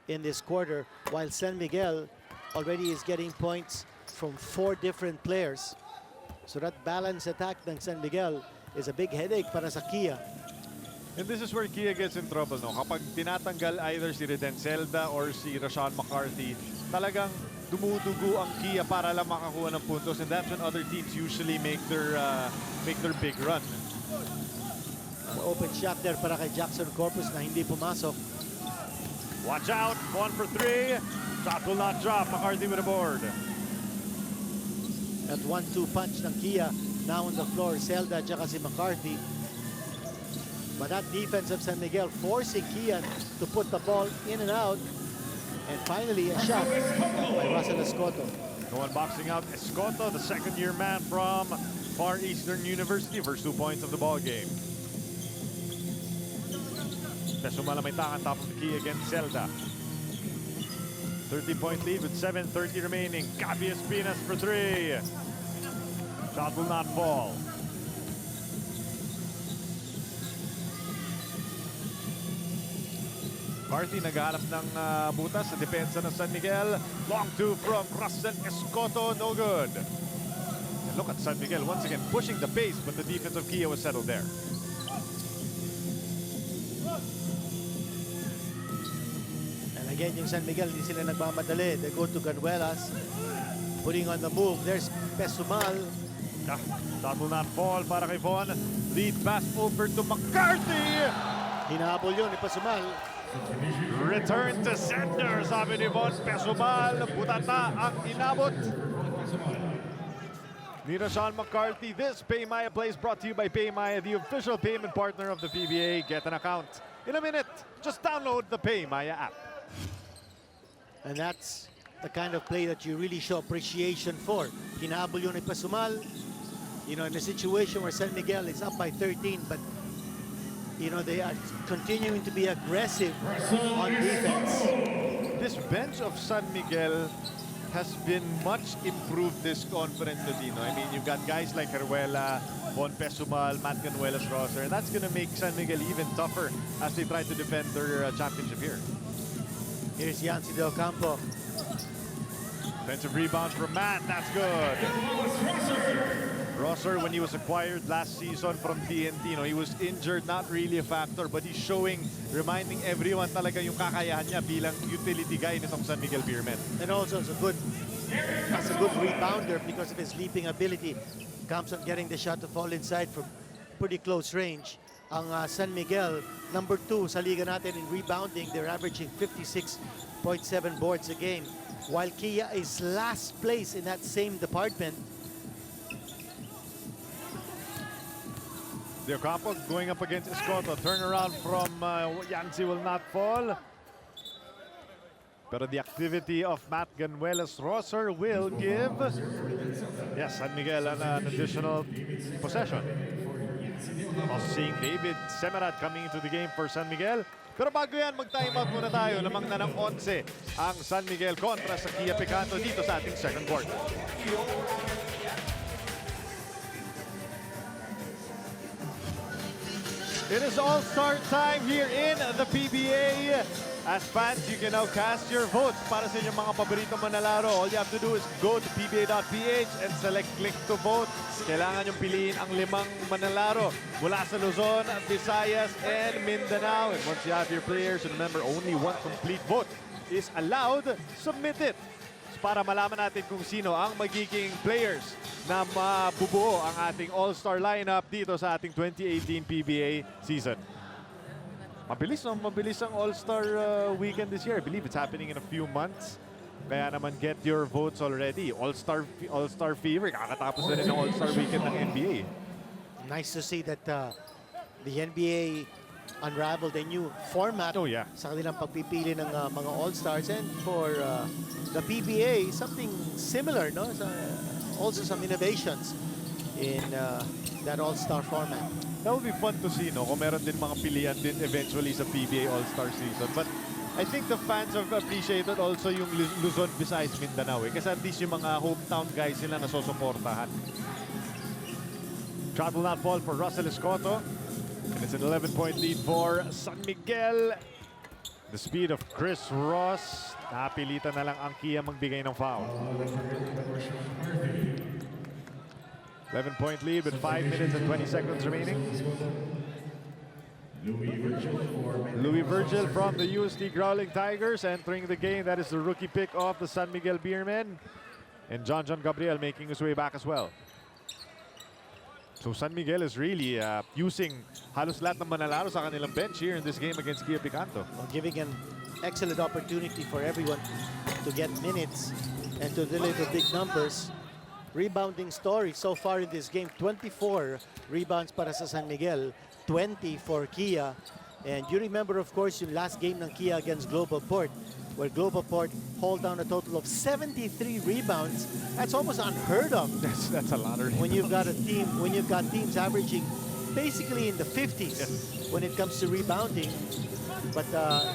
in this quarter, while San Miguel already is getting points from 4 different players. So that balanced attack ng San Miguel is a big headache para sa Kia. And this is where Kia gets in trouble, no? Kapag tinatanggal either si Reden Zelda or si Rashawn McCarthy, talagang dumudugo ang Kia para lang makakuha ng puntos, and that's when other teams usually make their big run. Open shot there para kay Jackson Corpus na hindi pumasok. Watch out, 1 for 3. Shot will not drop. McCarthy with a board. At 1-2 punch ng Kia. Now on the floor, Zelda at si McCarthy. But that defense of San Miguel forcing Kia to put the ball in and out. And finally, a shot by Russell Escoto. Going boxing out Escoto, the second-year man from Far Eastern University. First 2 points of the ball game. Pesumala may tangan top of the key against Zelda. 30-point lead with 7:30 remaining. Gabi Espinas for 3. Shot will not fall. McCarthy naghahanap ng butas sa depensa ng San Miguel. Long 2 from Russell Escoto, no good. And look at San Miguel once again pushing the pace, but the defense of Kia was settled there. And again, yung San Miguel, hindi sila nagmamadali. They go to Ganuelas, putting on the move. There's Pesumal. Shot will not fall para kay Von. Lead pass over to McCarthy. Hinahabol yun ni Pesumal. Return to sender, sabi ni Von Pesumal. Butata ang inabot ni Rashawn McCarthy. This Paymaya play is brought to you by Paymaya, the official payment partner of the PBA. Get an account in a minute. Just download the Paymaya app. And that's the kind of play that you really show appreciation for. Hinahabol yun ni Pesumal. You know, in a situation where San Miguel is up by 13, but you know, they are continuing to be aggressive on defense. This bench of San Miguel has been much improved this conference, Ladino. I mean, you've got guys like Heruela, Bon Pesumal, Matt Ganuelas-Rosser, and that's going to make San Miguel even tougher as they try to defend their championship here. Here's Yancy Del Campo. Defensive rebound from Matt, that's good. Rosser, when he was acquired last season from TNT, you know, he was injured, not really a factor, but he's showing, reminding everyone talaga yung kakayahan niya bilang utility guy nitong San Miguel Beermen. And also as a good rebounder because of his leaping ability. Comes on getting the shot to fall inside from pretty close range. Ang San Miguel, number 2 sa liga natin in rebounding. They're averaging 56.7 boards a game. While Kia is last place in that same department. De Ocampo going up against Escoto. Turnaround from Yancy will not fall. But the activity of Matt Ganuelas-Rosser will give, yes, San Miguel an additional possession. Also seeing David Semerat coming into the game for San Miguel. Pero bago yan, mag-timeout muna tayo. Lamang na ng 11 ang San Miguel kontra sa Kia Picanto dito sa ating second quarter. It is all-star time here in the PBA. As fans, you can now cast your votes para sa inyong mga paboritong manlalaro. All you have to do is go to pba.ph and select click to vote. Kailangan yung piliin ang 5 manlalaro mula sa Luzon, Visayas, and Mindanao. And once you have your players, remember, only 1 complete vote is allowed. Submit it para malaman natin kung sino ang magiging players na mabubuo ang ating all-star lineup dito sa ating 2018 PBA season. Mabilis, no? Mabilis ang all-star weekend this year. I believe it's happening in a few months. Kaya naman get your votes already. All-star fever. Kakatapos na rin ng all-star weekend ng NBA. Nice to see that the NBA unraveled a new format sa kanilang pagpipili ng mga all-stars. And for the PBA, something similar, no? Also some innovations. in that all-star format. That would be fun to see, no? Kung meron din mga pilihan din eventually sa PBA All-Star season. But I think the fans have appreciated also yung Luzon, Visayas, Mindanao. Kasi at least yung mga hometown guys nila nasusuportahan. Shot will not fall for Russell Escoto. And it's an 11-point lead for San Miguel. The speed of Chris Ross. Napilitan na lang ang Kia magbigay ng foul. 11-point lead with 5 minutes and 20 seconds remaining. Louis Virgil from the USD Growling Tigers entering the game. That is the rookie pick of the San Miguel Beermen. And John Gabriel making his way back as well. So San Miguel is really using halos lahat ng manlalaro sa kanilang bench here in this game against Kia Picanto. Well, giving an excellent opportunity for everyone to get minutes and to deliver big numbers. Rebounding story so far in this game, 24 rebounds para sa San Miguel, 20 for Kia. And you remember, of course, yung last game ng Kia against Global Port, where Global Port hauled down a total of 73 rebounds. That's almost unheard of. That's a lot of When you've got a team, when you've got teams averaging basically in the 50s when it comes to rebounding. But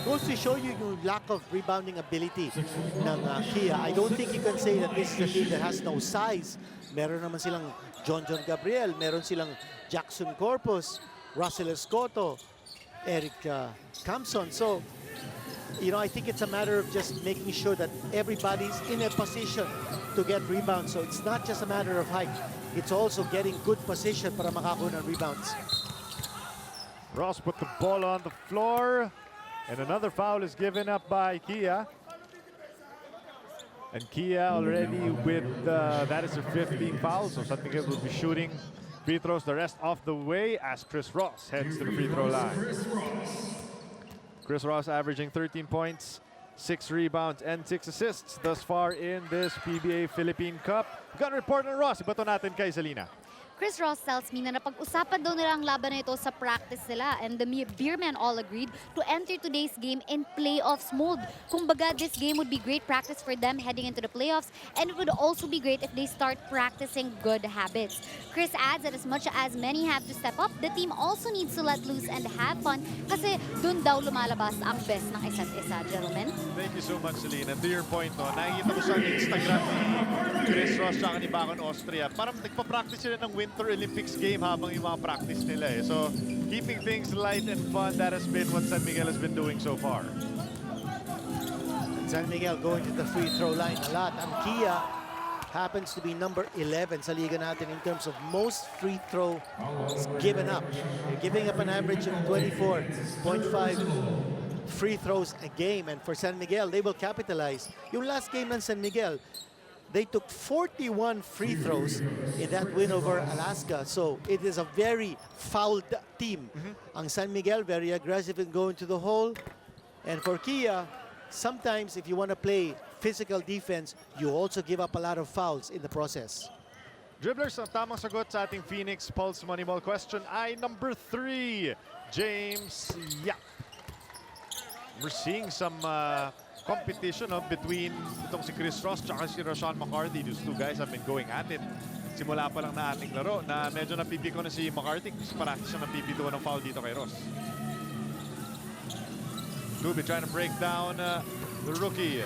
goes to show you yung lack of rebounding ability ng Kia. I don't think you can say that this is a team that has no size. Meron naman silang John Gabriel, meron silang Jackson Corpus, Russell Escoto, Eric Campson. So, you know, I think it's a matter of just making sure that everybody's in a position to get rebounds. So it's not just a matter of height. It's also getting good position para makakuha ng rebounds. Ross put the ball on the floor. And another foul is given up by Kia. And Kia already with, that is their 15th foul. So San Miguel will be shooting free throws the rest of the way as Chris Ross heads to the free throw line. Chris Ross averaging 13 points, 6 rebounds, and 6 assists thus far in this PBA Philippine Cup. We've got a report on Ross. Ibato natin kay Salina. Chris Ross tells me na napag-usapan daw nila ang laban na ito sa practice nila, and the Beermen all agreed to enter today's game in playoffs mode. Kumbaga, this game would be great practice for them heading into the playoffs, and it would also be great if they start practicing good habits. Chris adds that as much as many have to step up, the team also needs to let loose and have fun kasi dun daw lumalabas ang best ng isa't isa, gentlemen. Thank you so much, Celine. And to your point, no, nakikita ko sa Instagram ni Chris Ross at ni Bacon Austria. Parang nagpa-practice sila ng Winter Olympics game habang yung mga practice nila eh. So, keeping things light and fun, that has been what San Miguel has been doing so far. San Miguel going to the free throw line a lot. Ang Kia happens to be number 11 sa liga natin in terms of most free throw given up. They're giving up an average of 24.5 free throws a game. And for San Miguel, they will capitalize. Yung last game ng San Miguel, they took 41 free throws in that win over Alaska. So it is a very fouled team. Ang San Miguel, very aggressive in going to the hole. And for Kia, sometimes if you want to play physical defense, you also give up a lot of fouls in the process. Dribblers, ang tamang sagot sa ating Phoenix Pulse Moneyball question ay number 3, James Yap. We're seeing some competition between itong si Chris Ross at si Rashawn McCarthy. These two guys have been going at it. Simula pa lang na ating laro na medyo napipiko na si McCarthy. Parati siya napipito ng foul dito kay Ross. Dubi trying to break down the rookie.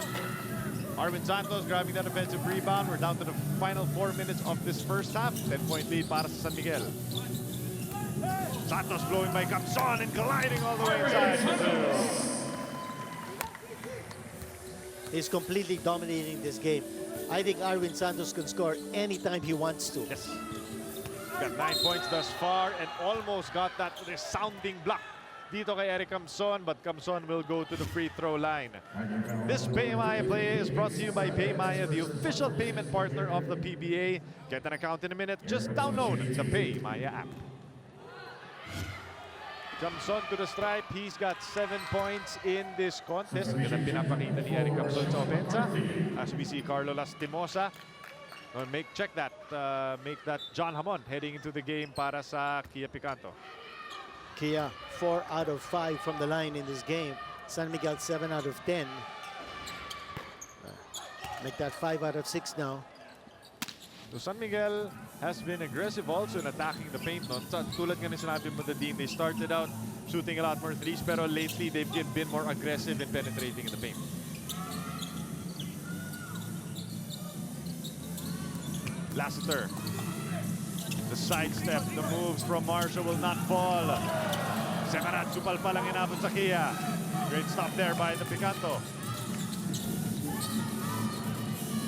Arvin Santos grabbing that offensive rebound. We're down to the final 4 minutes of this first half. 10-point lead para sa San Miguel. Santos blowing by Capson and colliding all the way inside. He's completely dominating this game. I think Arvin Santos can score anytime he wants to. Yes. Got 9 points thus far and almost got that resounding block dito kay Eric Camson, but Camson will go to the free throw line. This Paymaya play is brought to you by Paymaya, the official payment partner of the PBA. Get an account in a minute. Just download the Paymaya app. Camson to the stripe. He's got 7 points in this contest. Yan ang pinapakita ni Eric Camson sa opensa. As we see Carlo Lastimosa. Make that John Hamon heading into the game para sa Kia Picanto. Kia 4 out of 5 from the line in this game. San Miguel 7 out of 10. Make that 5 out of 6 now. So San Miguel has been aggressive also in attacking the paint. No? Tulad nga ni sinabi mo, Dean, they started out shooting a lot more threes, pero lately they've been more aggressive in penetrating in the paint. Lassiter. The sidestep, the moves from Marshall will not fall. Semarad, supal pa lang inabot sa Kia. Great stop there by the Picanto.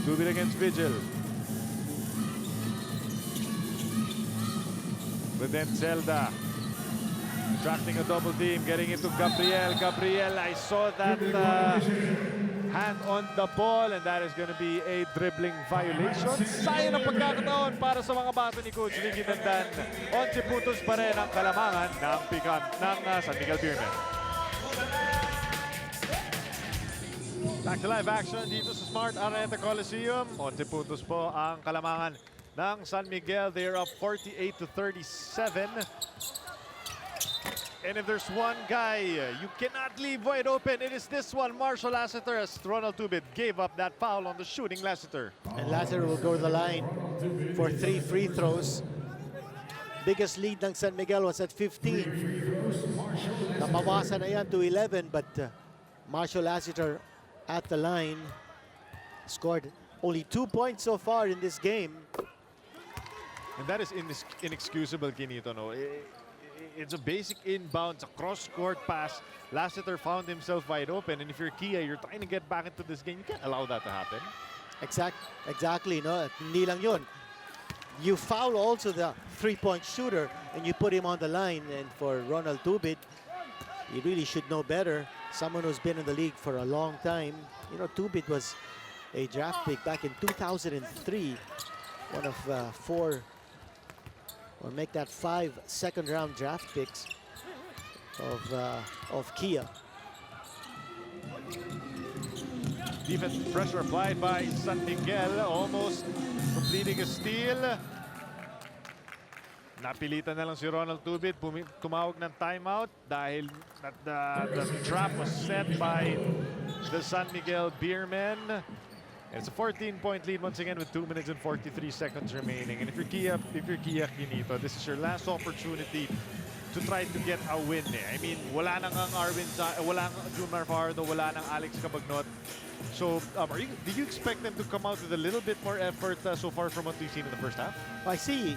Tubit against Vigil. But then Zelda. Attracting a double team, getting into Gabriel. Gabriel, I saw that hand on the ball, and that is going to be a dribbling violation. Sayang ang pagkakataon para sa mga bato ni Coach Ricky Dandan. 11 puntos pa rin ang kalamangan ng San Miguel Beermen. Back to live action dito sa Smart Araneta Coliseum. 11 puntos po ang kalamangan ng San Miguel. They are up 48-37. And if there's one guy you cannot leave wide open, it is this one, Marshall Lassiter, as Ronald Tubit gave up that foul on the shooting Lassiter. And Lassiter will go to the line for 3 free throws. Biggest lead ng San Miguel was at 15. Nabawasan na yan to 11, but Marshall Lassiter at the line scored only 2 points so far in this game. And that is inexcusable, Kinito, no? It's a basic inbound, a cross-court pass. Lassiter found himself wide open, and if you're Kia, you're trying to get back into this game. You can't allow that to happen. Exactly, no? Hindi lang yun. You foul also the three-point shooter, and you put him on the line. And for Ronald Tubit, he really should know better. Someone who's been in the league for a long time. You know, Tubit was a draft pick back in 2003. One of 4, or make that 5 second-round draft picks of Kia. Defense pressure applied by San Miguel, almost completing a steal. Napilitan na lang si Ronald Tubit, tumawag ng timeout dahil the trap was set by the San Miguel Beermen. It's a 14-point lead once again with 2 minutes and 43 seconds remaining. And if you're Kia Kinito, this is your last opportunity to try to get a win. I mean, wala nang ang Arvin, wala nang Jumar Fardo, wala nang Alex Cabagnot. So, do you expect them to come out with a little bit more effort so far from what we've seen in the first half? I see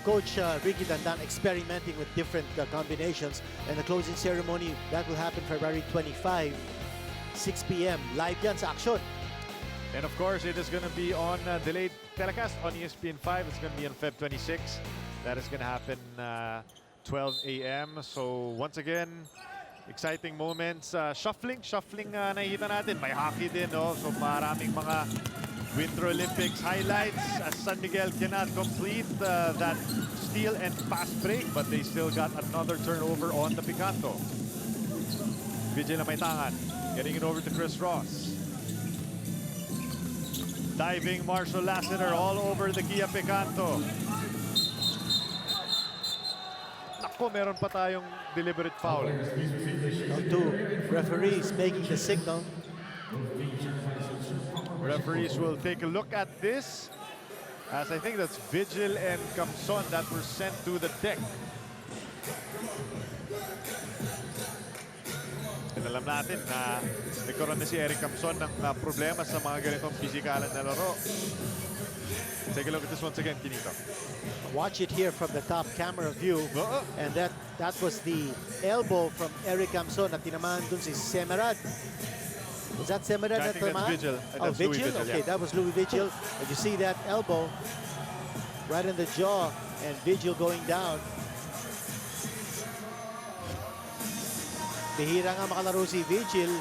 Coach Ricky Dandan experimenting with different combinations, and the closing ceremony that will happen February 25, 6 p.m. Live yan sa aksyon. And of course, it is going to be on delayed telecast on ESPN5. It's going to be on Feb 26. That is going to happen 12 a.m. So once again, exciting moments. Shuffling nakikita natin. May hockey din, no? So maraming mga Winter Olympics highlights as San Miguel cannot complete that steal and fast break, but they still got another turnover on the Picanto. Vigil na may tangan. Getting it over to Chris Ross. Diving Marshall Lassiter all over the Kia Picanto. Naku, meron pa tayong deliberate foul. Two referees making the signal. Referees will take a look at this, as I think that's Vigil and Camson that were sent to the deck. And alam natin na nagkaroon na si Eric Camson ng problema sa mga ganitong pisikalan na laro. Take a look at this once again, Kinito. Watch it here from the top camera view. And that was the elbow from Eric Camson na tinamaan dun si Semerad. Was that Semerad I na think that's tinamaan? Vigil. Oh, That's Vigil? Louis Vigil, Okay, yeah. that was Louis Vigil. And you see that elbow right in the jaw, and Vigil going down. Bihira nga makalaro si Vigil,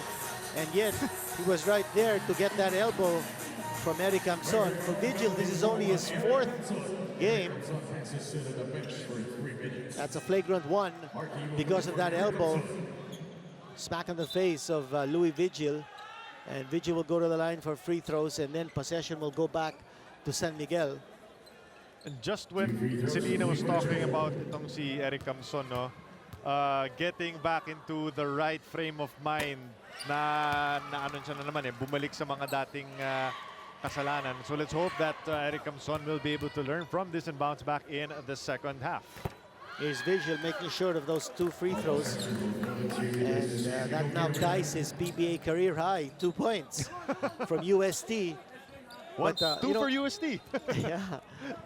and yet he was right there to get that elbow from Eric Camson. For Vigil, this is only his 4th game. That's a flagrant one because of that elbow. Smack in the face of Louis Vigil. And Vigil will go to the line for free throws, and then possession will go back to San Miguel. And just when Selena was talking about itong si Eric Camson, no, getting back into the right frame of mind na ano siya na naman bumalik sa mga dating kasalanan. So let's hope that Eric Camson will be able to learn from this and bounce back in the second half. Here's Vigil making sure of those 2 free throws. And that now ties his PBA career high, 2 points from UST. Two for UST. Yeah.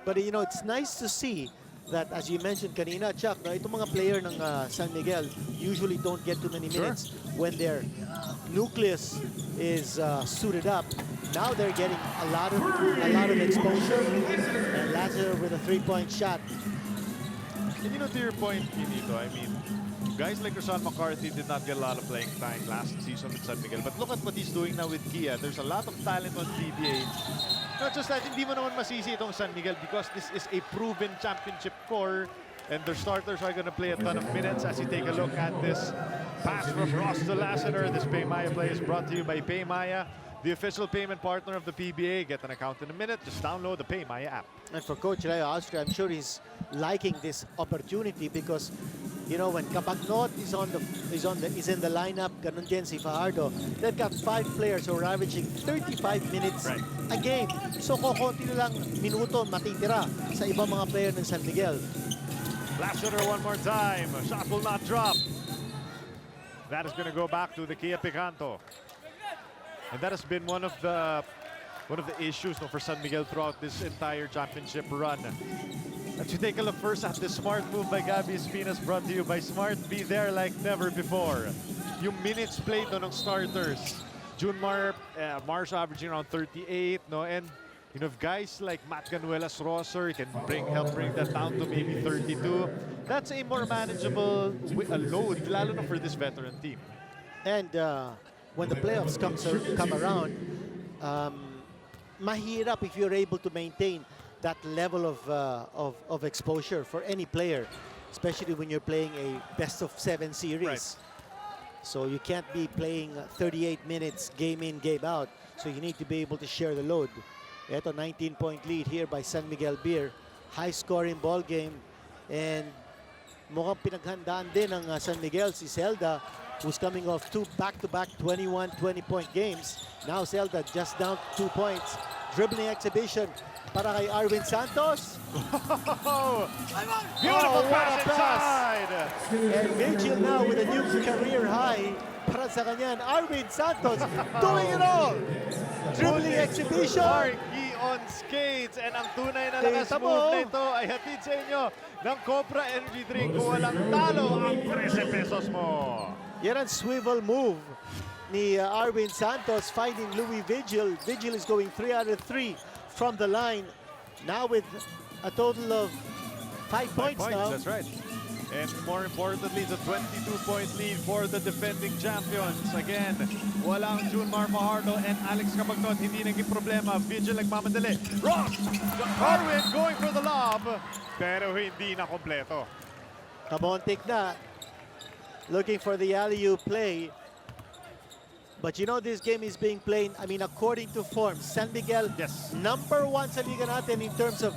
But you know, it's nice to see that, as you mentioned kanina, Chuck, no, itong mga player ng San Miguel usually don't get too many minutes when their nucleus is suited up. Now they're getting a lot of exposure, and Lazaro with a 3-point shot. And you know, to your point, Kinito, I mean, guys like Rashawn McCarthy did not get a lot of playing time last season with San Miguel. But look at what he's doing now with Kia. There's a lot of talent on PBA. Not just that, hindi mo naman masisi itong San Miguel because this is a proven championship core and their starters are going to play a ton of minutes. As you take a look at this pass from Ross to Lassiter, this Paymaya play is brought to you by Paymaya, the official payment partner of the PBA. Get an account in a minute. Just download the Paymaya app. And for Coach Leo Austria, I'm sure he's liking this opportunity because, you know, when Cabagnot is in the lineup, ganun din si Fajardo, they've got 5 players who are averaging 35 minutes a game. So kokonti na lang minuto matitira sa ibang mga player ng San Miguel. Lassiter one more time. Shot will not drop. That is going to go back to the Kia Picanto. And that has been one of the issues for San Miguel throughout this entire championship run. As you take a look first at the smart move by Gabby Espinas, brought to you by Smart. Be there like never before. Yung minutes played ng starters. June Marsh averaging around 38, no, and you know, if guys like Matt Canuelas Rosser can help bring that down to maybe 32, that's a more manageable load, lalo na for this veteran team. And when the playoffs come around, mahirap if you're able to maintain that level of exposure for any player, especially when you're playing a best-of-7 series. Right. So you can't be playing 38 minutes game in, game out. So you need to be able to share the load. Ito, 19-point lead here by San Miguel Beer. High-scoring ball game. And mukhang pinaghandaan din ng San Miguel si Zelda, who's coming off 2 back-to-back 21 20-point games. Now Zelda just down 2 points. Dribbling exhibition para kay Arvin Santos. Beautiful what pass a pass. inside. And Vigil now with a new career high para sa kanya. Arvin Santos doing it all. Dribbling exhibition. Marky on skates. And ang tunay na lakas Kita mo. move na ito ay hatid sa inyo ng Cobra Energy Drink. Kung walang talo, ang 13 pesos mo. Yan ang swivel move ni Arvin Santos finding Louis Vigil. Vigil is going 3 out of 3 from the line. Now with a total of 5 points now. That's right. And more importantly, the 22-point lead for the defending champions. Again, walang Junmar Fajardo and Alex Cabagnot. Hindi naging problema. Vigil nagmamadali. Ross! Arvin going for the lob. Pero hindi na kompleto. Kabontik na. Looking for the alley-oop play. But you know this game is being played, I mean, according to form. San Miguel, Yes. number 1 sa liga natin in terms of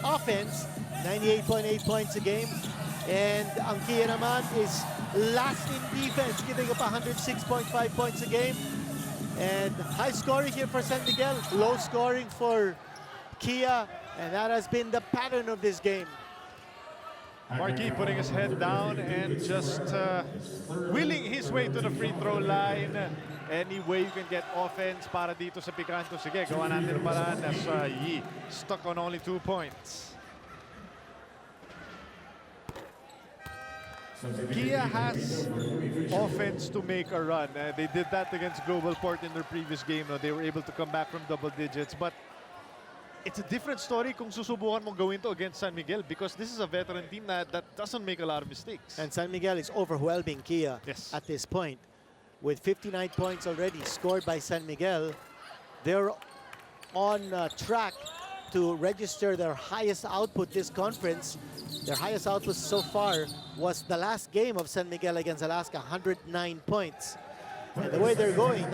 offense. 98.8 points a game. And ang Kia naman is last in defense, giving up 106.5 points a game. And high scoring here for San Miguel, low scoring for Kia. And that has been the pattern of this game. Marquis putting his head down and just wheeling his way to the free throw line. Any way you can get offense para dito sa Picanto. Sige, gawa natin ang paraan as Yi stuck on only 2 points. Kia has offense to make a run. They did that against Global Port in their previous game. No? They were able to come back from double digits. But it's a different story kung susubukan mong gawin to against San Miguel because this is a veteran team that doesn't make a lot of mistakes. And San Miguel is overwhelming Kia Yes. at this point. With 59 points already scored by San Miguel, they're on track to register their highest output this conference. Their highest output so far was the last game of San Miguel against Alaska, 109 points. And the way they're going,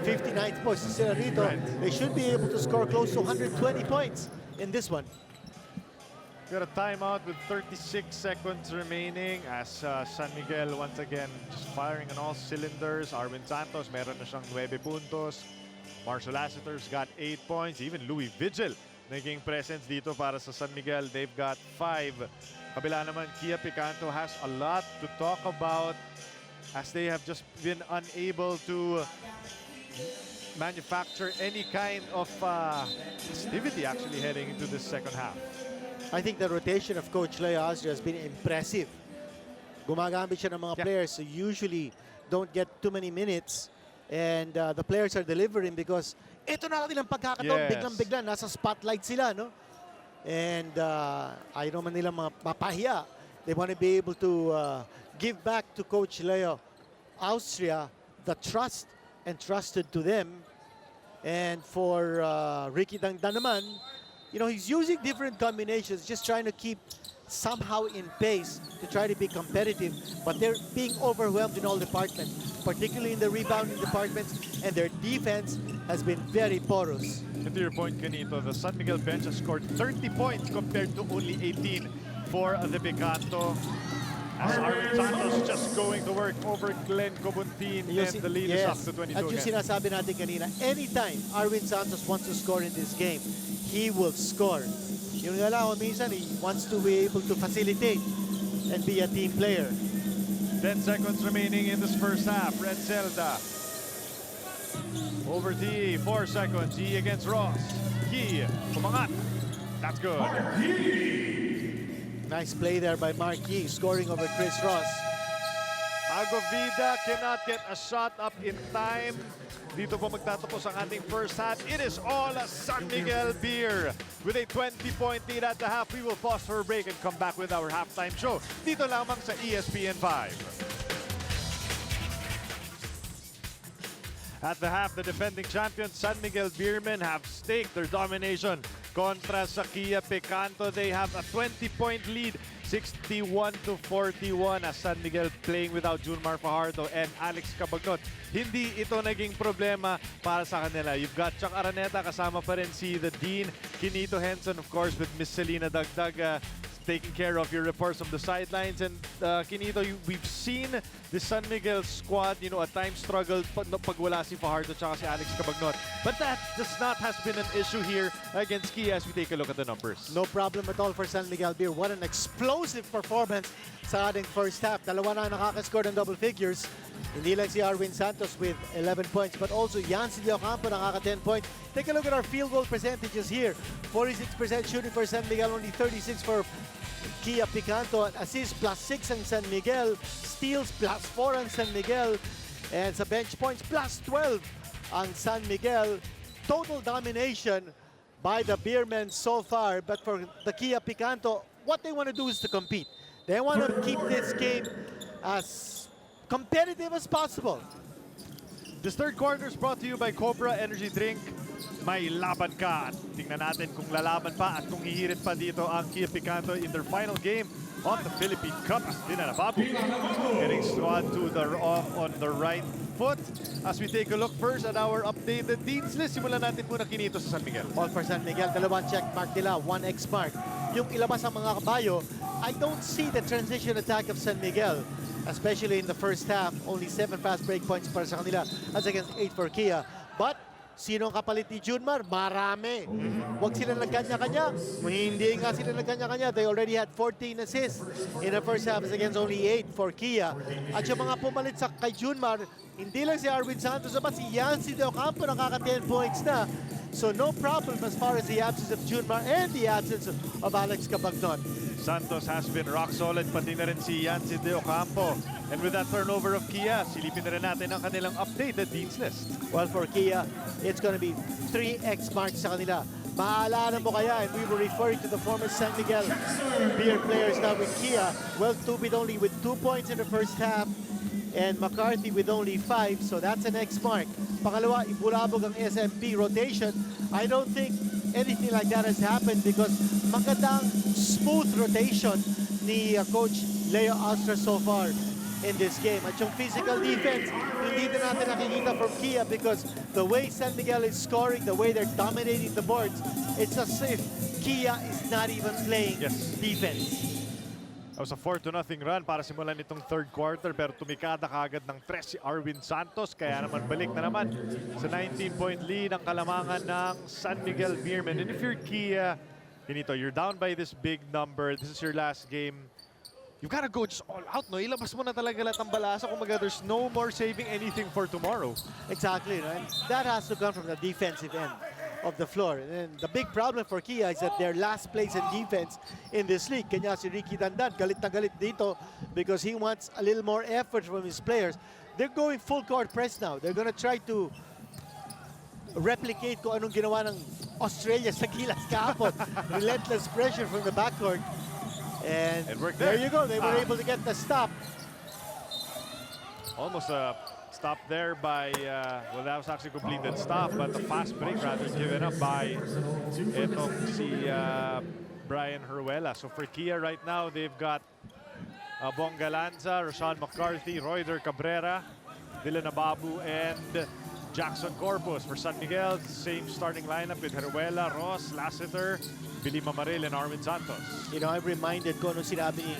59 points sila rito, they should be able to score close to 120 points in this one. Got a timeout with 36 seconds remaining as San Miguel once again just firing on all cylinders. Arvin Santos meron na siyang 9 puntos. Marshall Lassiter's got 8 points. Even Louis Vigil naging presence dito para sa San Miguel. They've got 5. Kabila naman, Kia Picanto has a lot to talk about as they have just been unable to manufacture any kind of festivity actually heading into this second half. I think the rotation of Coach Leo Austria has been impressive. Gumagamit siya ng mga players who usually don't get too many minutes, and the players are delivering because ito na kanilang pagkakataon, Yes. biglang-bigla nasa spotlight sila, no? And ayaw naman nila mapahiya. They want to be able to give back to Coach Leo Austria the trust entrusted to them. And for Ricky Dangdan naman, you know, he's using different combinations, just trying to keep somehow in pace to try to be competitive, but they're being overwhelmed in all departments, particularly in the rebounding departments, and their defense has been very porous. And to your point, Canito, the San Miguel bench has scored 30 points compared to only 18 for the Picanto. As Arvin Santos just going to work over Glenn Cobuntin, and the lead is up to 22 At yung again. sinasabi natin kanina, anytime Arvin Santos wants to score in this game, he will score. Yung nga lang, minsan, he wants to be able to facilitate and be a team player. 10 seconds remaining in this first half. Red Zelda over T, 4 seconds. T against Ross. Key, kumangat. That's good. Nice play there by Mark Yee, scoring over Chris Ross. Agovida cannot get a shot up in time. Dito po magtatapos ang ating first half. It is all San Miguel beer. With a 20-point lead at the half, we will pause for a break and come back with our halftime show. Dito lamang sa ESPN 5. At the half, the defending champions San Miguel Beermen have staked their domination kontra sa Kia Picanto. They have a 20-point lead, 61-41 as San Miguel playing without Junmar Fajardo and Alex Cabagnot. Hindi ito naging problema para sa kanila. You've got Chuck Araneta, kasama pa rin si the Dean, Kinito Henson, of course, with Miss Selena Dagdag taking care of your reports from the sidelines. And Kinito, we've seen the San Miguel squad, you know, at times struggled pag wala si Fajardo tsaka si Alex Cabagnot. But that does not has been an issue here against Kia as we take a look at the numbers. No problem at all for San Miguel Beer. What an explosive performance sa ating first half. Dalawa na nakaka-score ng double figures. Hindi lang si Arvin Santos with 11 points, but also Yancy De Ocampo nakaka-10 points. Take a look at our field goal percentages here. 46% shooting for San Miguel, only 36 for Kia Picanto. Assists +6 ang San Miguel. Steals +4 ang San Miguel. And sa bench points, +12 ang San Miguel. Total domination by the Beermen so far. But for the Kia Picanto, what they want to do is to compete. They want to keep this game as competitive as possible. This third quarter is brought to you by Cobra Energy Drink. May laban ka. Tingnan natin kung lalaban pa at kung hihirit pa dito ang Kia Picanto in their final game of the Philippine Cup. As Dinanababu getting squad to the on the right foot. As we take a look first at our updated deeds list, simulan natin muna Kinito sa San Miguel. All for San Miguel, dalawang check mark nila, 1 X mark. Yung ilabas ang mga kabayo, I don't see the transition attack of San Miguel, especially in the first half. Only 7 fast break points para sa kanila as against 8 for Kia. But sinong kapalit ni Junmar? Marami. Huwag sila nagkanya-kanya. Hindi nga sila nagkanya-kanya. They already had 14 assists in the first half as against only 8 for Kia. At yung mga pumalit sa kay Junmar, hindi lang si Arvin Santos, but si Yancy De Ocampo nakaka-10 points na. So no problem as far as the absence of Junmar and the absence of Alex Cabagnot. Santos has been rock solid, pati na rin si Yancy De Ocampo. And with that turnover of Kia, silipin na rin natin ang kanilang updated deans list. Well, for Kia, it's going to be 3 X marks sa kanila. Maalala mo kaya, and we were referring to the former San Miguel Beer players now with Kia. Well, Tubit only with 2 points in the first half, and McCarthy with only 5, so that's an X mark. Pangalawa, ibulabog ang SMB rotation. I don't think anything like that has happened because magandang smooth rotation ni Coach Leo Austria so far in this game. At yung physical defense, hindi na natin nakikita from Kia because the way San Miguel is scoring, the way they're dominating the boards, it's as if Kia is not even playing defense. That was a 4-0 run para simulan itong third quarter, pero tumikada kaagad ng 3 si Arwin Santos, kaya naman balik na naman sa 19-point lead ang kalamangan ng San Miguel Beermen. And if you're Kia, Benito, you're down by this big number, this is your last game, you've got to go just all out, no? Ilabas mo na talaga lahat ng balasa. Kumaga, there's no more saving anything for tomorrow. Exactly, no? And that has to come from the defensive end of the floor. And the big problem for Kia is that they're last place in defense in this league. Kanya si Ricky Dandan, galit na galit dito because he wants a little more effort from his players. They're going full court press now. They're gonna try to replicate kung anong ginawa ng Australia sa Gilas kahapon. Relentless pressure from the backcourt. And It worked there there. you go. They were able to get the stop. Almost a stop there by, well, that was actually completed stop, but the fast break rather given up by etong si Brian Heruela. So for Kia right now, they've got Bonga Lanza, Rashawn McCarthy, Royder Cabrera, Dylan Ababu, and Jackson Corpus. For San Miguel, same starting lineup with Heruela, Ross, Lassiter, Billy Mamaril, and Arvin Santos. You know, I'm reminded ko nung sinabi ni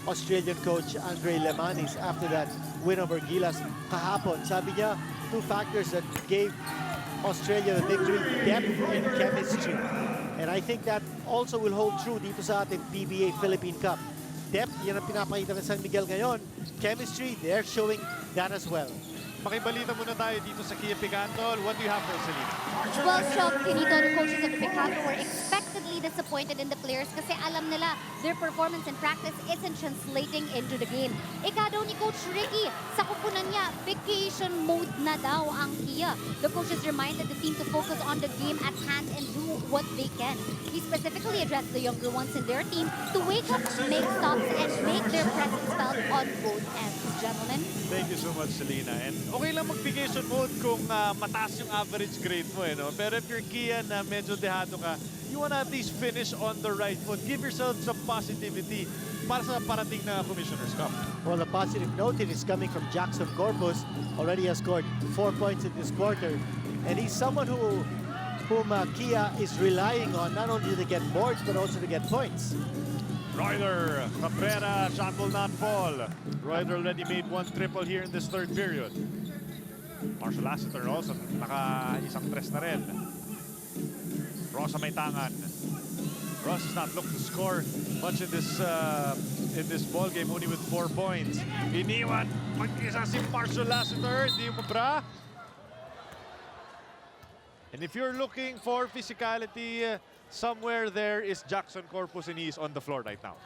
Australian coach Andre Lemanis after that win over Gilas kahapon. Sabi niya, two factors that gave Australia the victory, depth and chemistry. And I think that also will hold true dito sa ating PBA Philippine Cup. Depth, yan ang pinapakita ng San Miguel ngayon. Chemistry, they're showing that as well. Makibalita muna tayo dito sa Kia Picanto. What do you have for us, Selena? Well, Shock, Benito, the coaches of the Picanto were expectedly disappointed in the players kasi alam nila their performance in practice isn't translating into the game. Ika daw ni Coach Ricky, sa kupunan niya, vacation mode na daw ang Kia. The coaches reminded the team to focus on the game at hand and do what they can. He specifically addressed the younger ones in their team to wake up, make stops, and make their presence felt on both ends. Gentlemen. Thank you so much, Selena. And okay lang mag-vacation mode kung mataas yung average grade mo, eh, no? Pero if you're Kia na medyo dehado ka, you wanna at least finish on the right foot. Give yourself some positivity para sa parating na Commissioner's Cup. Well, the positive note is coming from Jackson Corpus. Already has scored 4 points in this quarter. And he's someone whom Kia is relying on not only to get boards, but also to get points. Royder, Cabrera, shot will not fall. Royder already made 1 triple here in this third period. Marshall Lassiter also naka-isang tres na rin. Ross sa may tangan. Ross has not looked to score much in this ball game, only with 4 points. Iniwan, mag-isa si Marshall Lassiter, di mo bra. And if you're looking for physicality, somewhere there is Jackson Corpus, and he's on the floor right now.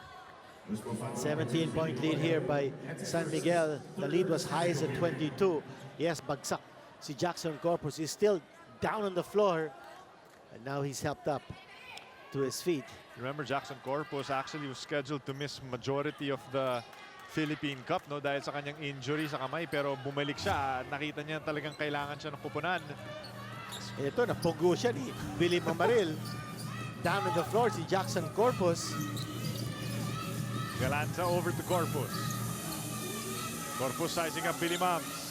17-point lead here by San Miguel. The lead was high as at 22. Yes, bagsak. Si Jackson Corpus is still down on the floor. And now he's helped up to his feet. Remember, Jackson Corpus actually was scheduled to miss majority of the Philippine Cup, no, dahil sa kanyang injury sa kamay, pero bumalik siya. Nakita niya talagang kailangan siya ng kupunan. Ito, napunggo siya ni Billy Mamaril. Down on the floor, si Jackson Corpus. Galanza over to Corpus. Corpus sizing up Billy Mams.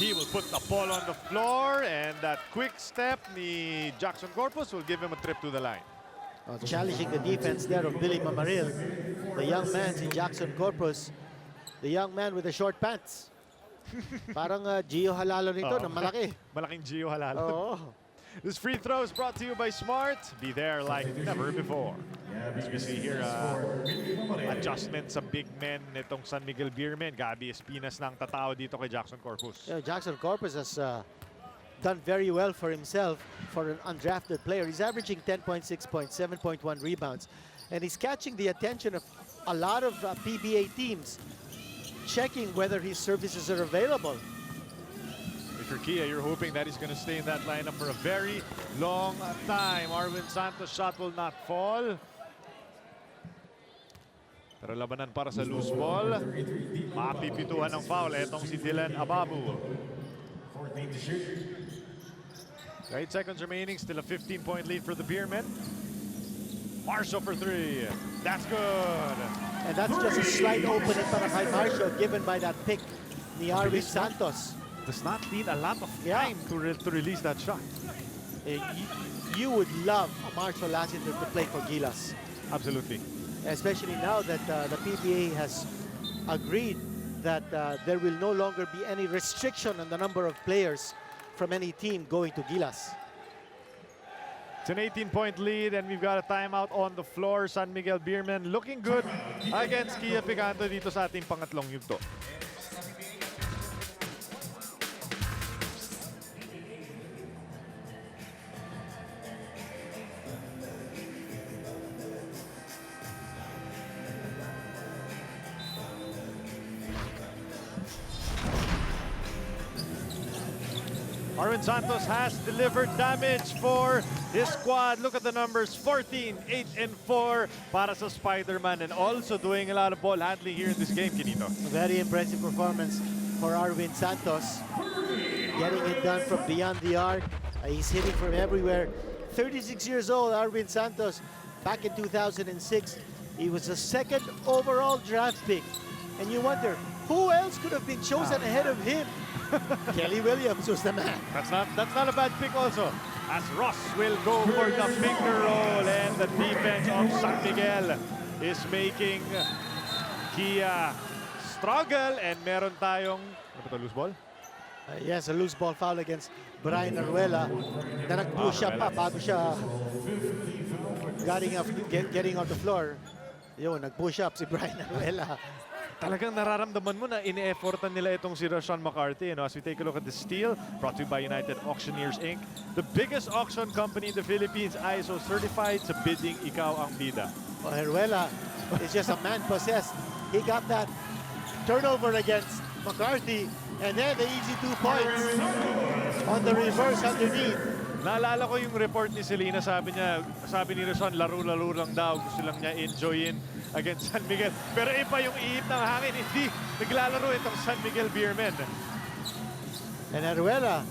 He will put the ball on the floor, and that quick step ni Jackson Corpus will give him a trip to the line. Challenging the defense there of Billy Mamaril. The young man, si Jackson Corpus. The young man with the short pants. Parang Gio Halalo nito na malaki. Malaking Gio Halalo. Oo. This free throw is brought to you by Smart. Be there like never before. As we see here, adjustment sa big men nitong San Miguel Beermen. Gabi Espinas na ang tatao dito kay Jackson Corpus. Yeah, Jackson Corpus has done very well for himself for an undrafted player. He's averaging 10.6 points, 7.1 rebounds. And he's catching the attention of a lot of PBA teams, checking whether his services are available. For Kia, you're hoping that he's going to stay in that lineup for a very long time. Arvin Santos' shot will not fall. Pero labanan para sa loose ball. Mapipituhan ng foul. Etong si Dylan Ababu. 8 seconds remaining. Still a 15-point lead for the Beermen. Marshall for 3. That's good. And that's just a slight opening para kay Marshall given by that pick ni Arvin Santos. Does not need a lot of time to release that shot. You would love a Marshall Lassiter to play for Gilas. Absolutely. especially now that the PBA has agreed that there will no longer be any restriction on the number of players from any team going to Gilas. It's an 18-point lead and we've got a timeout on the floor. San Miguel Beermen looking good against Kia Picanto dito sa ating pangatlong yugto. Arvin Santos has delivered damage for his squad. Look at the numbers, 14, 8, and 4 para sa Spider-Man, and also doing a lot of ball handling here in this game, Kinito. A very impressive performance for Arvin Santos. Getting it done from beyond the arc. He's hitting from everywhere. 36 years old, Arvin Santos. Back in 2006, he was the second overall draft pick. And you wonder, who else could have been chosen ahead of him? Kelly Williams was the man. That's not a bad pick also. As Ross will go for the finger roll, and the defense of San Miguel is making Kia struggle, and meron tayong loose ball. Yes, a loose ball foul against Brian Aruela. Na nag-push up pa bago siya getting off the floor. Yun, nag-push up si Brian Aruela. Talagang nararamdaman mo na ine-effortan nila itong si Rashawn McCarthy. As we take a look at the steal, brought to you by United Auctioneers Inc. The biggest auction company in the Philippines, ISO certified sa bidding ikaw ang bida. Well, Aruela is just a man possessed. He got that turnover against McCarthy, and then the easy 2 points on the reverse underneath. Naalala ko yung report ni Selena, sabi ni Rashawn, laro-laro lang daw. Gusto lang niya enjoyin against San Miguel. Pero iba yung ihip ng hangin, hindi naglalaro itong San Miguel Beermen. And Aruela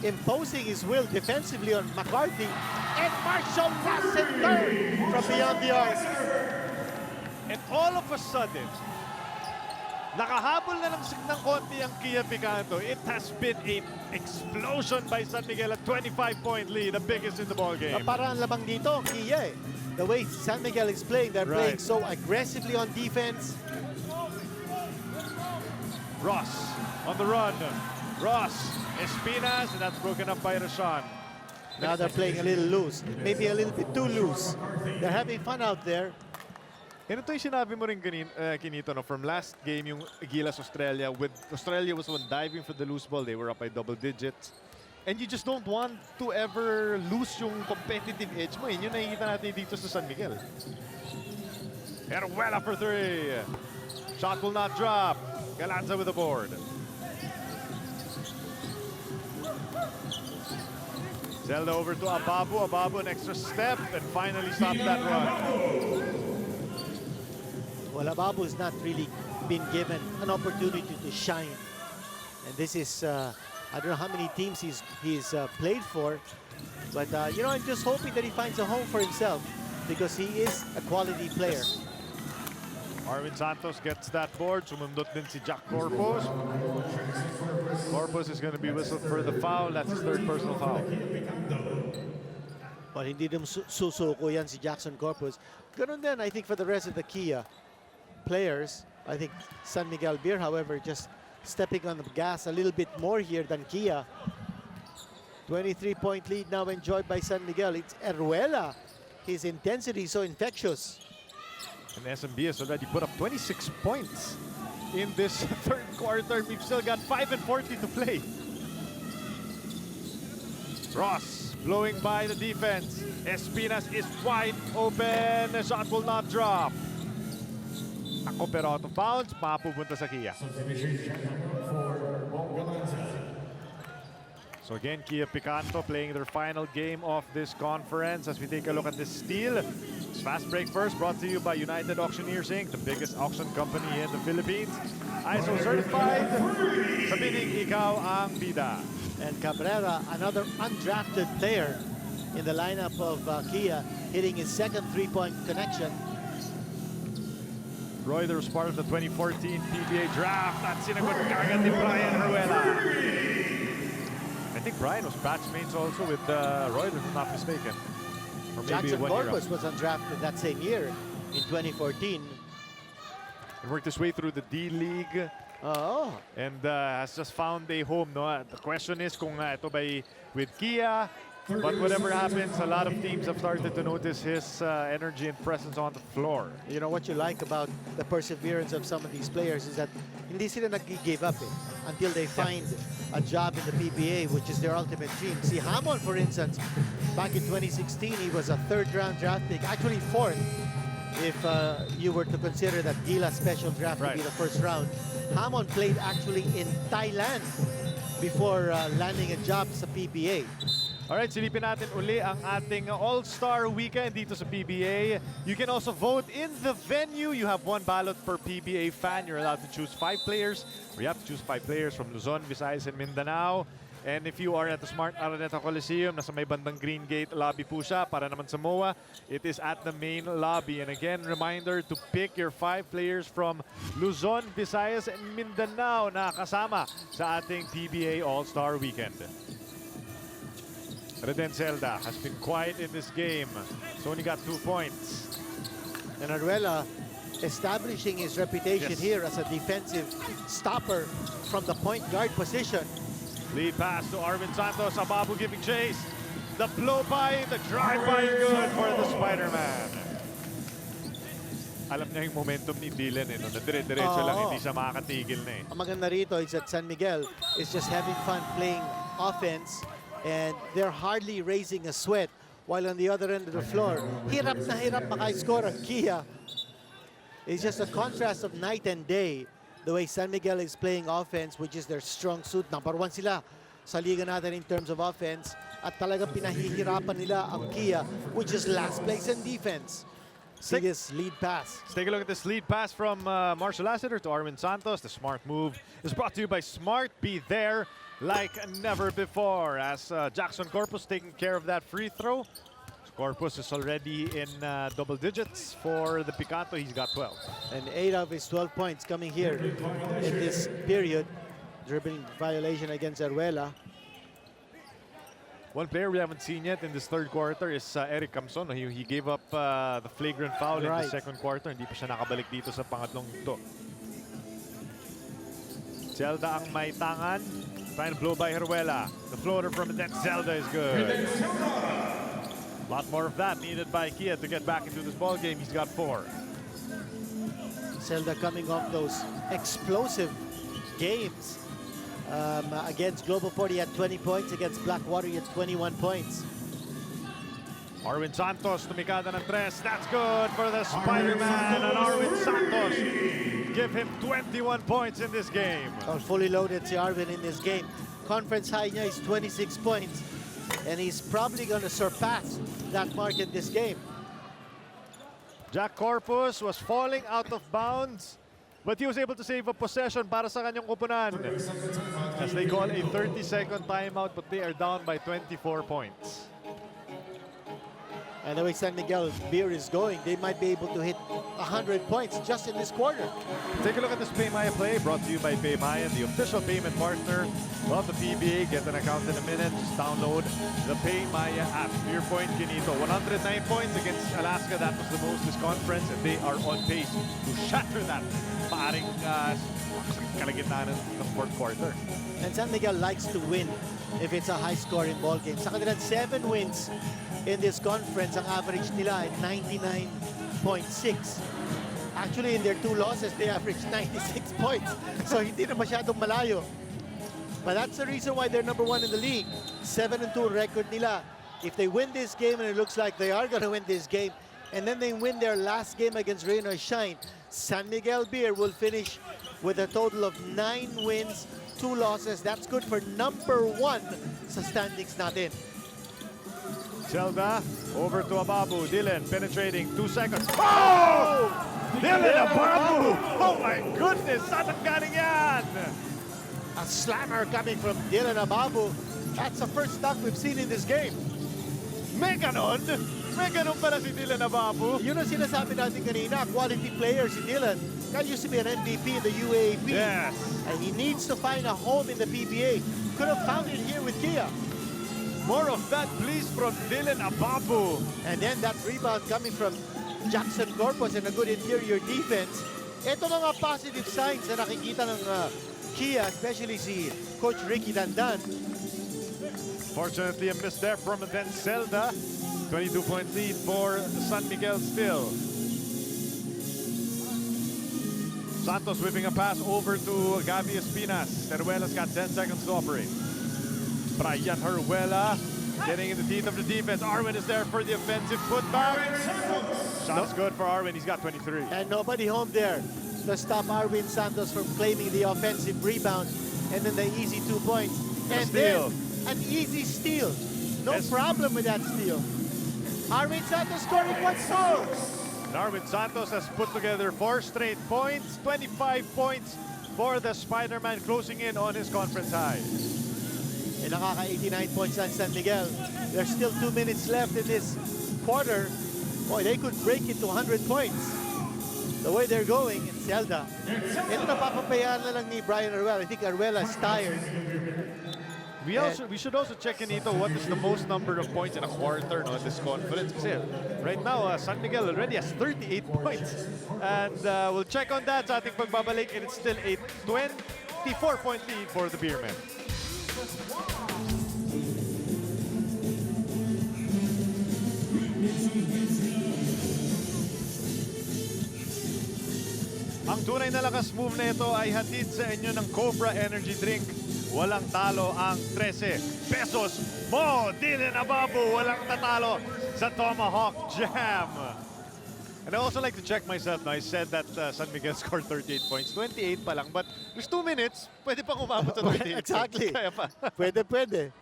imposing his will defensively on McCarthy, and Marshall passes third from beyond the arc. And all of a sudden, nakahabol na ng konti ang Kia Picanto. It has been an explosion by San Miguel, a 25-point lead, the biggest in the ball game. Parang lamang dito, Kia. The way San Miguel is playing, they're playing so aggressively on defense. Ross on the run. Ross, Espinas, and that's broken up by Rashawn. Now they're playing a little loose, maybe a little bit too loose. They're having fun out there. And ito yung sinabi mo rin Kinito, no? From last game, yung Gilas Australia, with Australia was one diving for the loose ball. They were up by double digits. And you just don't want to ever lose yung competitive edge mo. Yun yung nakikita natin dito sa San Miguel. Aruela for 3. Shot will not drop. Galanza with the board. Zelda over to Ababu. Ababu an extra step and finally stopped that run. Well, Ababu has not really been given an opportunity to shine. And this is, I don't know how many teams he's played for. But, you know, I'm just hoping that he finds a home for himself because he is a quality player. Arvin Santos gets that board. Sumundot din si Jack Corpus. Corpus is going to be whistled for the foul. That's his third personal foul. Well, hindi naman susuko yan si Jackson Corpus. Ganun din, I think, for the rest of the Kia players. I think San Miguel Beer, however, just stepping on the gas a little bit more here than Kia. 23-point lead now enjoyed by San Miguel. It's Aruela. His intensity is so infectious. And SMB has already put up 26 points in this third quarter. We've still got 5 and 40 to play. Ross blowing by the defense. Espinas is wide open. The shot will not drop. Ako pero out of bounds. Mapupunta sa Kia. So again, Kia Picanto playing their final game of this conference. As we take a look at this steal. Fast break first, brought to you by United Auctioneers Inc., the biggest auction company in the Philippines. ISO certified. Sa bidding, ikaw ang bida. And Cabrera, another undrafted player in the lineup of Kia, hitting his second three-point connection. Royder was part of the 2014 PBA draft at sinagot kagad ni Brian Aruela. I think Brian was batchmates also with Royder, if I'm not mistaken. Or maybe Jackson 1 year Corpus was undrafted that same year. in 2014. He worked his way through the D-League Oh, and has just found a home. No? The question is kung ito ba'y with Kia. But whatever happens, a lot of teams have started to notice his energy and presence on the floor. you know what you like about the perseverance of some of these players is that hindi sila nag-give up until they find a job in the PBA, which is their ultimate dream. See, Hamon, for instance, back in 2016, he was a third-round draft pick, actually fourth, if you were to consider that Gila special draft to be the first round. Hamon played actually in Thailand before landing a job sa PBA. Alright, silipin natin uli ang ating All-Star Weekend dito sa PBA. You can also vote in the venue. You have one ballot per PBA fan. You're allowed to choose 5 players. Or you have to choose 5 players from Luzon, Visayas, and Mindanao. And if you are at the Smart Araneta Coliseum, nasa may bandang Green Gate lobby po siya. Para naman sa MOA, it is at the main lobby. And again, reminder to pick your 5 players from Luzon, Visayas, and Mindanao na kasama sa ating PBA All-Star Weekend. Reden Zelda has been quiet in this game. So only got 2 points. And Aruela establishing his reputation here as a defensive stopper from the point guard position. Lead pass to Arvin Santos. Ababu giving chase. The blow by, the drive by, good for the Spider-Man. Alam niya yung momentum ni Dylan no? Na dire-diretso lang, hindi siya makakatigil na Ang maganda rito is that San Miguel is just having fun playing offense and they're hardly raising a sweat, while on the other end of the floor, hirap na hirap maka-score ang Kia. It's just a contrast of night and day, the way San Miguel is playing offense, which is their strong suit. Number 1 sila sa liga natin in terms of offense, at talagang pinahihirapan nila ang Kia, which is last place in defense. See this lead pass. Let's take a look at this lead pass from Marshall Lassiter to Arvin Santos. The smart move is brought to you by Smart. Be there like never before, as Jackson Corpus taking care of that free throw. Corpus is already in double digits for the Picanto. He's got 12. And 8 of his 12 points coming here in this period. Dribbling violation against Aruela. One player we haven't seen yet in this third quarter is Eric Camson. He gave up the flagrant foul in the second quarter. Hindi pa siya nakabalik dito sa pangatlong ito. Zelda ang may tangan. Trying to blow by Heruela. The floater from that Zelda is good. A lot more of that needed by Kia to get back into this ball game. He's got 4. Zelda coming off those explosive games against Global 40 at 20 points, against Blackwater at 21 points. Arvin Santos tumikada ng 3. That's good for the Spider-Man, and Arvin Santos give him 21 points in this game. Well, fully loaded si Arvin in this game. Conference high niya is 26 points, and he's probably going to surpass that mark in this game. Jack Corpus was falling out of bounds, but he was able to save a possession para sa kanyang koponan. As they call a 30-second timeout, but they are down by 24 points. And the way San Miguel beer is going, they might be able to hit 100 points just in this quarter. Take a look at this PayMaya play, brought to you by PayMaya, the official payment partner of the PBA. Get an account in a minute. Just download the PayMaya app. Your point, Kinito. 109 points against Alaska. That was the most this conference, and they are on pace to shatter that. Paaring kalagitnaan ng fourth quarter. And San Miguel likes to win if it's a high-scoring ball game. Sa kanilang 7 wins in this conference, ang average nila ay 99.6. Actually, in their 2 losses, they averaged 96 points. So hindi na masyadong malayo. But that's the reason why they're number 1 in the league. 7-2 record nila. If they win this game, and it looks like they are going to win this game, and then they win their last game against Rain or Shine, San Miguel Beer will finish with a total of 9 wins, 2 losses. That's good for number 1 sa standings natin. Zelda over to Ababu. Dylan penetrating, 2 seconds. Oh! Dylan Ababu! Oh my goodness! Saan ang galing yan? A slammer coming from Dylan Ababu. That's the first dunk we've seen in this game. May ganon? May ganon pala si Dylan Ababu. Yun ang sinasabi natin kanina, quality player si Dylan. Guy used to be an MVP in the UAAP. Yes. And he needs to find a home in the PBA. Could have found it here with Kia. More of that, please, from Dylan Ababu. And then that rebound coming from Jackson Corpus and a good interior defense. Ito mga positive signs na nakikita ng Kia, especially si Coach Ricky Dandan. Fortunately, a miss there from Zelda. 22-point lead for San Miguel still. Santos whipping a pass over to Gabi Espinas. Heruela's got 10 seconds to operate. Brian Heruela getting in the teeth of the defense. Arwin is there for the offensive putback. Shot's good for Arwin. He's got 23. And nobody home there to stop Arwin Santos from claiming the offensive rebound and then the easy 2 points. And steal. then an easy steal. No Yes. problem with that steal. Arwin Santos scoring 1 goal. Arwin Santos has put together 4 straight points. 25 points for the Spider-Man, closing in on his conference high. And nakaka-89 points on San Miguel. There's still 2 minutes left in this quarter. Boy, they could break it to 100 points. The way they're going, it's Zelda. Ito napapapayaan na lang ni Brian Aruela. I think Aruela's tired. We should also check in ito what is the most number of points in a quarter in this conference. Kasi right now, San Miguel already has 38 points. And we'll check on that sa ating pagbabalik, and it's still a 24-point lead for the Beermen. Ang tunay na lakas move na ito ay hatid sa inyo ng Cobra Energy Drink. Walang talo ang 13 pesos mo. Dili na babu, walang tatalo sa Tomahawk Jam. And I also like to check myself now. I said that San Miguel scored 38 points. 28 pa lang, but there's 2 minutes. Pwede pang umabot sa 28 Exactly. Kaya pa. Pwede.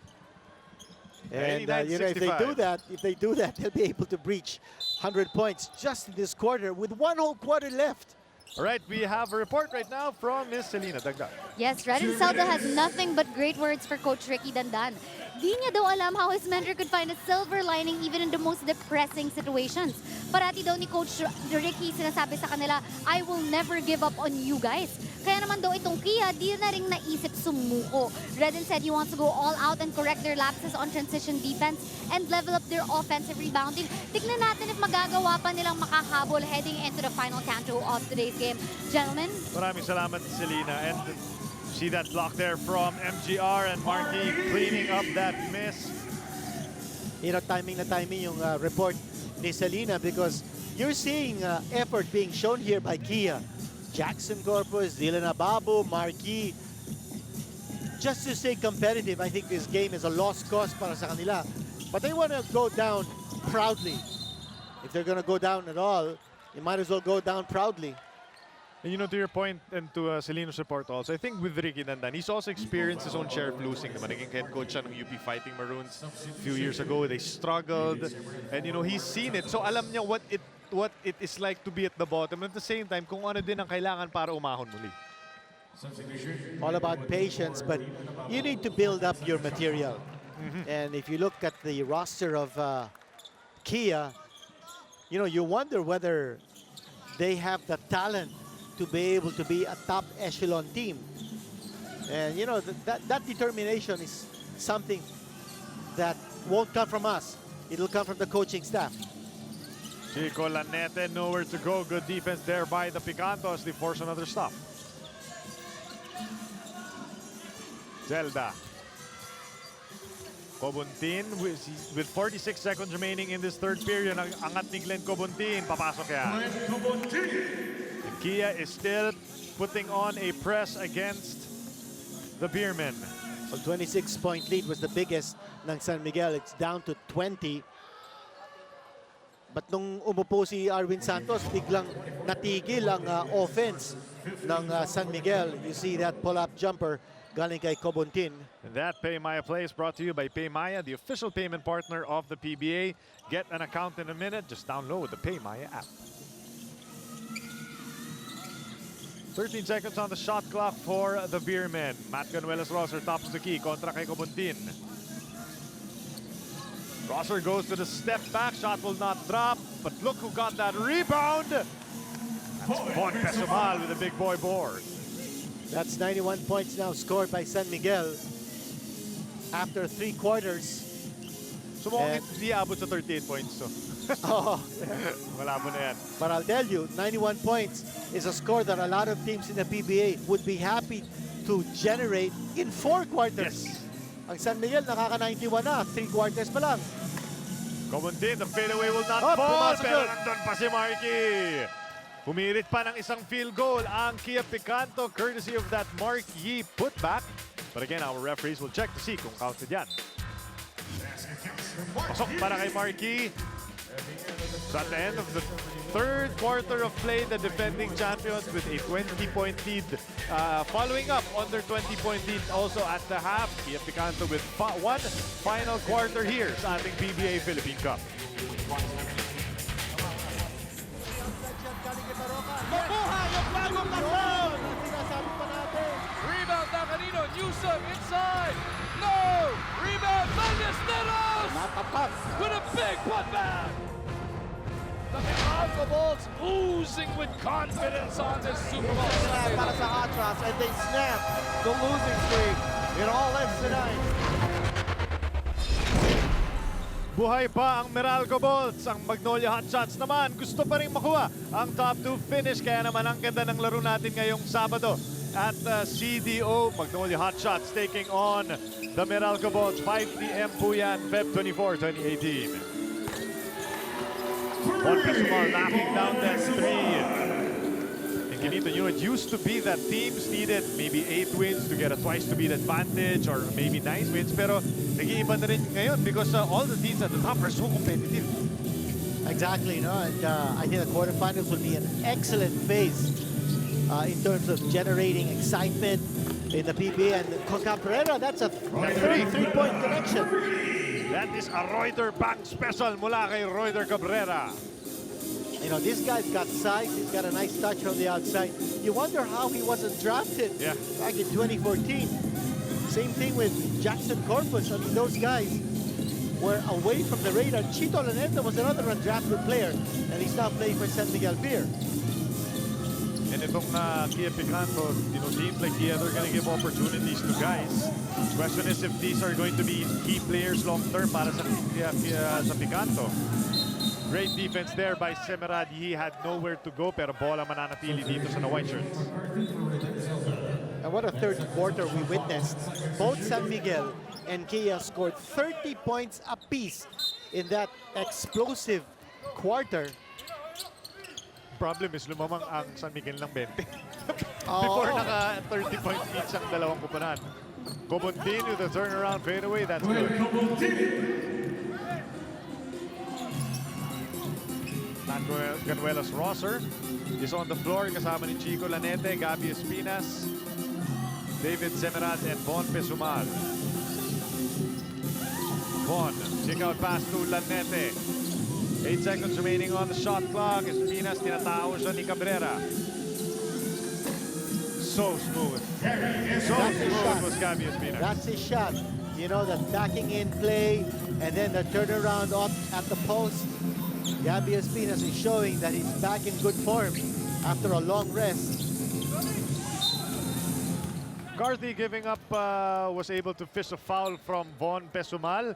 And if they do that, they'll be able to breach 100 points just in this quarter with 1 whole quarter left. All right, we have a report right now from Miss Selena Dagdag. Yes, Red and Zelda has nothing but great words for Coach Ricky Dandan. Di niya daw alam how his mentor could find a silver lining even in the most depressing situations. Parati daw ni Coach Ricky sinasabi sa kanila, I will never give up on you guys. Kaya naman daw itong Kia, di na rin naisip sumuko. Redden said he wants to go all out and correct their lapses on transition defense and level up their offensive rebounding. Tignan natin if magagawa pa nilang makahabol heading into the final canto of today's game. Gentlemen? Maraming salamat, Selena. And see that block there from MGR and Marky cleaning up that miss. You know, timing yung report ni Selena because you're seeing effort being shown here by Kia. Jackson Corpus, Dylan Ababu, Marky. Just to stay competitive, I think this game is a lost cause para sa kanila. But they want to go down proudly. If they're going to go down at all, you might as well go down proudly. And you know, to your point and to Seleno's report also, I think with Ricky Dandan, he's also experienced his own share of losing. Naging head coach siya ng UP Fighting Maroons a few years ago. They struggled. And you know, he's seen it. So alam niya what it is like to be at the bottom. At the same time, kung ano din ang kailangan para umahon muli. All about patience, but you need to build up your material. And if you look at the roster of Kia, you know, you wonder whether they have the talent to be able to be a top echelon team. And you know, that determination is something that won't come from us. It'll come from the coaching staff. Chico Lanete, nowhere to go. Good defense there by the Picantos. They force another stop. Zelda. Cobuntin with 46 seconds remaining in this third period. Ang angat ni Glenn Cobuntin. Papasok yan. And Kia is still putting on a press against the Beermen. Well, 26-point lead was the biggest ng San Miguel. It's down to 20. But nung umupo si Arwin Santos, biglang natigil ang offense ng San Miguel. You see that pull-up jumper galing kay Cobuntin. And that Pay Maya play is brought to you by Pay Maya, the official payment partner of the PBA. Get an account in a minute. Just download the Pay Maya app. 13 seconds on the shot clock for the Beermen. Matt Ganuelas-Rosser tops the key kontra kay Cobuntin. Rosser goes to the step back. Shot will not drop. But look who got that rebound. That's Von Pesumal with a big boy board. That's 91 points now scored by San Miguel after 3 quarters. So mukhang And- hindi abot sa 38 points to. Oh, Malabo na yan. but I'll tell you, 91 points is a score that a lot of teams in the PBA would be happy to generate in 4 quarters. Yes. Ang San Miguel nakaka-91 na, 3 quarters pa lang. Comontin, the fadeaway will not Oh, fall, pumasok pero yun. nandun pa si Marky. Humirit pa ng isang field goal ang Kia Picanto courtesy of that Mark Yee putback. But again, our referees will check to see kung counted yan. Pasok para kay Marky. So at the end of the third quarter of play, the defending champions with a 20-point lead. Following up on their 20-point lead also at the half. Kia Picanto with one final quarter here sa ating PBA Philippine Cup. Mabuhay ang bagong kasal! Sinasabi pa natin. Rebound na kanino. Newsom inside. No! Rebound. Ballesteros Natapat. with a big putback. The Meralco Bulls oozing with confidence on this Super Bowl Para Sunday. sa Atras, and they snap the losing streak. It all ends tonight. Buhay pa ang Meralco Bolts. Ang Magnolia Hotshots naman gusto pa rin makuha ang top 2 finish. Kaya naman ang ganda ng laro natin ngayong Sabado at CDO. Magnolia Hotshots taking on the Meralco Bolts. 5 p.m. po yan, Feb 24, 2018. Juan Pesumal knocking down that 3. Ganito nyo, it used to be that teams needed maybe 8 wins to get a twice-to-beat advantage or maybe 9 wins. Pero nag-iiba na rin ngayon because all the teams at the top are so competitive. Exactly, no? And I think the quarterfinals will be an excellent phase in terms of generating excitement in the PBA. And Cabrera, that's a 33-point connection. That is a Reuter back special mula kay Reuter Cabrera. You know, this guy's got size. He's got a nice touch from the outside. You wonder how he wasn't drafted back in 2014. Same thing with Jackson Corpus. I mean, those guys were away from the radar. Chito Laneta was another undrafted player, and he's now playing for San Miguel Beer. And itong Kia Picanto, you know, teams like Kia, they're going to give opportunities to guys. Question is if these are going to be key players long-term para sa Picanto. Great defense there by Semerad. He had nowhere to go, pero bola mananatili dito sa white shirts. And what a third quarter we witnessed. Both San Miguel and Kia scored 30 points apiece in that explosive quarter. Problem is lumamang ang San Miguel ng 20. Oh. Before naka 30 points each ang dalawang kupunan. Cobontin with the turnaround fadeaway, that's good. Ganuelas Rosser is on the floor kasama ni Chico Lanete, Gabi Espinas, David Semerad, and Von Pesumal. Von, kick out pass to Lanete. 8 seconds remaining on the shot clock. Espinas tinatao siya ni Cabrera. So smooth. So smooth was Gabi Espinas. That's his shot. You know, the backing in play and then the turnaround up at the post. Gabi Espinas is showing that he's back in good form after a long rest. Carthy giving up, was able to fish a foul from Von Pesumal.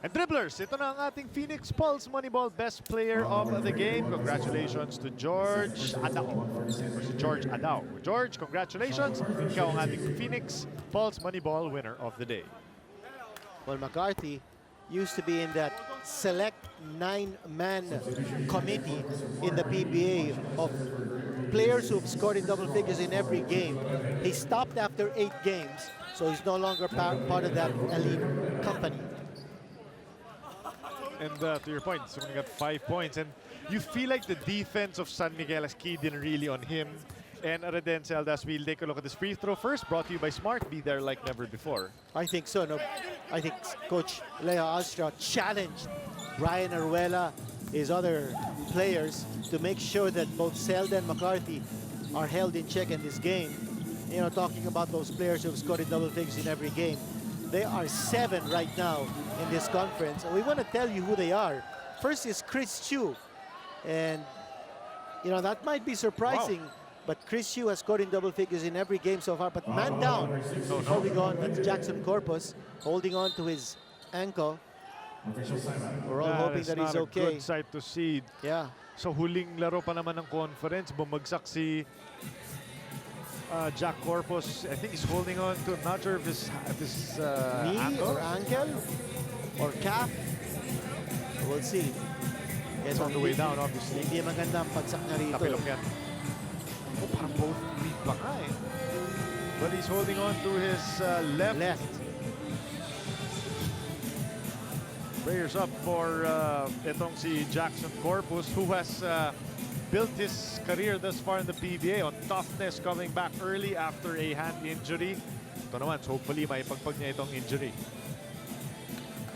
And dribblers, ito na ang ating Phoenix Pulse Moneyball Best Player of the Game. Congratulations to George Adao. George Adao. George, congratulations. Ikaw ang ating Phoenix Pulse Moneyball winner of the day. Well, McCarthy used to be in that select 9-man committee in the PBA of players who've scored in double figures in every game. He stopped after 8 games, so he's no longer part of that elite company. And to your point, he's only got 5 points. And you feel like the defense of San Miguel has keyed in really on him. And Reden Celdas, we'll take a look at this free throw first. Brought to you by Smart. Be there like never before. I think so. No, I think Coach Leo Astra challenged Brian Aruela, his other players, to make sure that both Zelda and McCarthy are held in check in this game. You know, talking about those players who have scored in double figures in every game. They are 7 right now in this conference. And we want to tell you who they are. First is Chris Chu. And, you know, that might be surprising. Wow. But Chris Chu has scored in double figures in every game so far. But man down, before we go on, that's Jackson Corpus holding on to his ankle. We're all hoping that he's not a okay. good sight to see. Yeah. Sa huling laro pa naman ng conference, bumagsak si Jack Corpus. I think he's holding on to, I'm not sure if his Knee ankle. or ankle or calf. We'll see. It's on the way down, obviously. Hindi maganda ang pagsak na rito. Tapilok yan. Oh, parang both feet pa nga eh. But he's holding on to his left. Prayers up for itong si Jackson Corpus, who has built his career thus far in the PBA on toughness, coming back early after a hand injury. Ito naman, so hopefully may pagpag niya itong injury.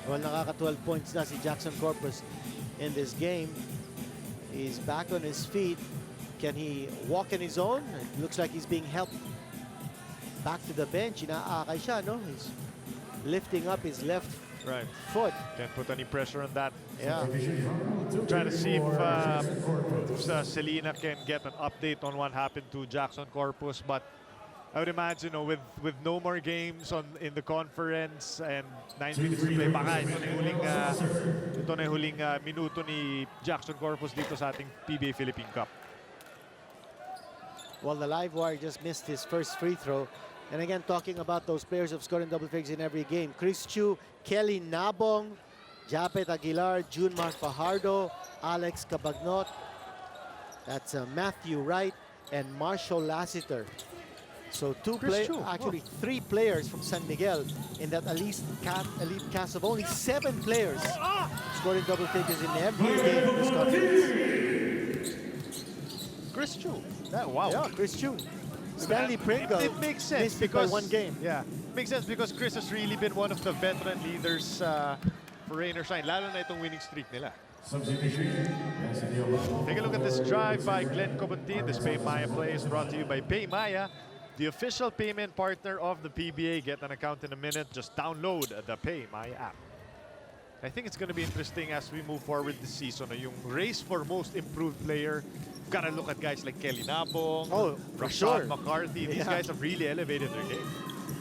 Well, nakaka-12 points na si Jackson Corpus in this game. He's back on his feet. Can he walk on his own? It looks like he's being helped back to the bench. Inaakay siya, no? He's lifting up his left foot. Can't put any pressure on that. Yeah. Trying to see if Selena can get an update on what happened to Jackson Corpus, but I would imagine, with no more games in the conference and 9 minutes to play, baka ito na yung huling minuto ni Jackson Corpus dito sa ating PBA Philippine Cup. Well, the live wire just missed his first free throw. And again, talking about those players who've scored in double figures in every game. Chris Chu, Kelly Nabong, Japet Aguilar, Junmar Fajardo, Alex Cabagnot. That's Matthew Wright and Marshall Lassiter. So actually 3 players from San Miguel in that elite cast of only 7 players scored in double figures in every game in this conference. Chris Chu. Wow. Yeah, Chris Chu. Stanley Pringle. It makes sense because one game. Yeah, makes sense because Chris has really been one of the veteran leaders for rain or shine, lalo na itong winning streak nila. Take a look at this drive by Glenn Cobuntin. This Pay Maya play is brought to you by Pay Maya, the official payment partner of the PBA. Get an account in a minute. Just download the Pay Maya app. I think it's going to be interesting as we move forward this season. Yung race for most improved player. You've got to look at guys like Kelly Nabong, Rashad McCarthy. These guys have really elevated their game.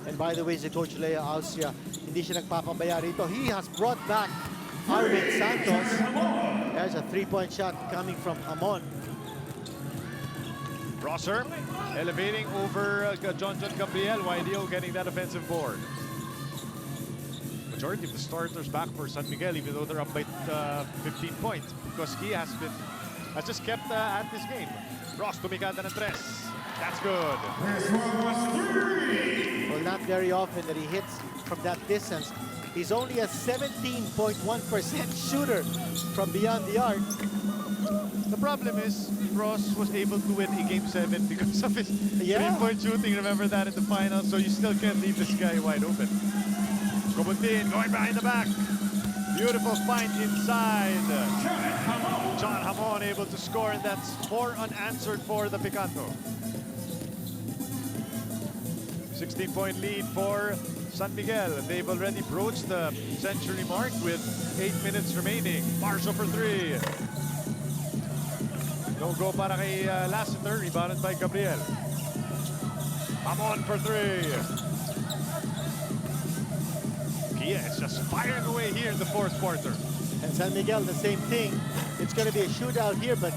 And by the way, si Coach Leo Austria, hindi siya nagpapabaya rito. He has brought back Arvin Santos. There's a 3-point shot coming from Hamon. Rosser elevating over John Gabriel. YDO getting that offensive board. Majority of the starters back for San Miguel, even though they're up by 15 points, because he has just kept at this game. Ross tumikada ng 3. That's good. Well, not very often that he hits from that distance. He's only a 17.1% shooter from beyond the arc. The problem is Ross was able to win a Game 7 because of his 3-point shooting. Remember that in the finals, so you still can't leave this guy wide open. Cobuntin going behind the back. Beautiful find inside. John Hamon able to score, and that's 4 unanswered for the Picanto. 16-point lead for San Miguel. They've already broached the century mark with 8 minutes remaining. Marshall for 3. No go para kay Lassiter. Rebounded by Gabriel. Hamon for 3. Kia is just firing away here in the 4th quarter. And San Miguel, the same thing. It's going to be a shootout here, but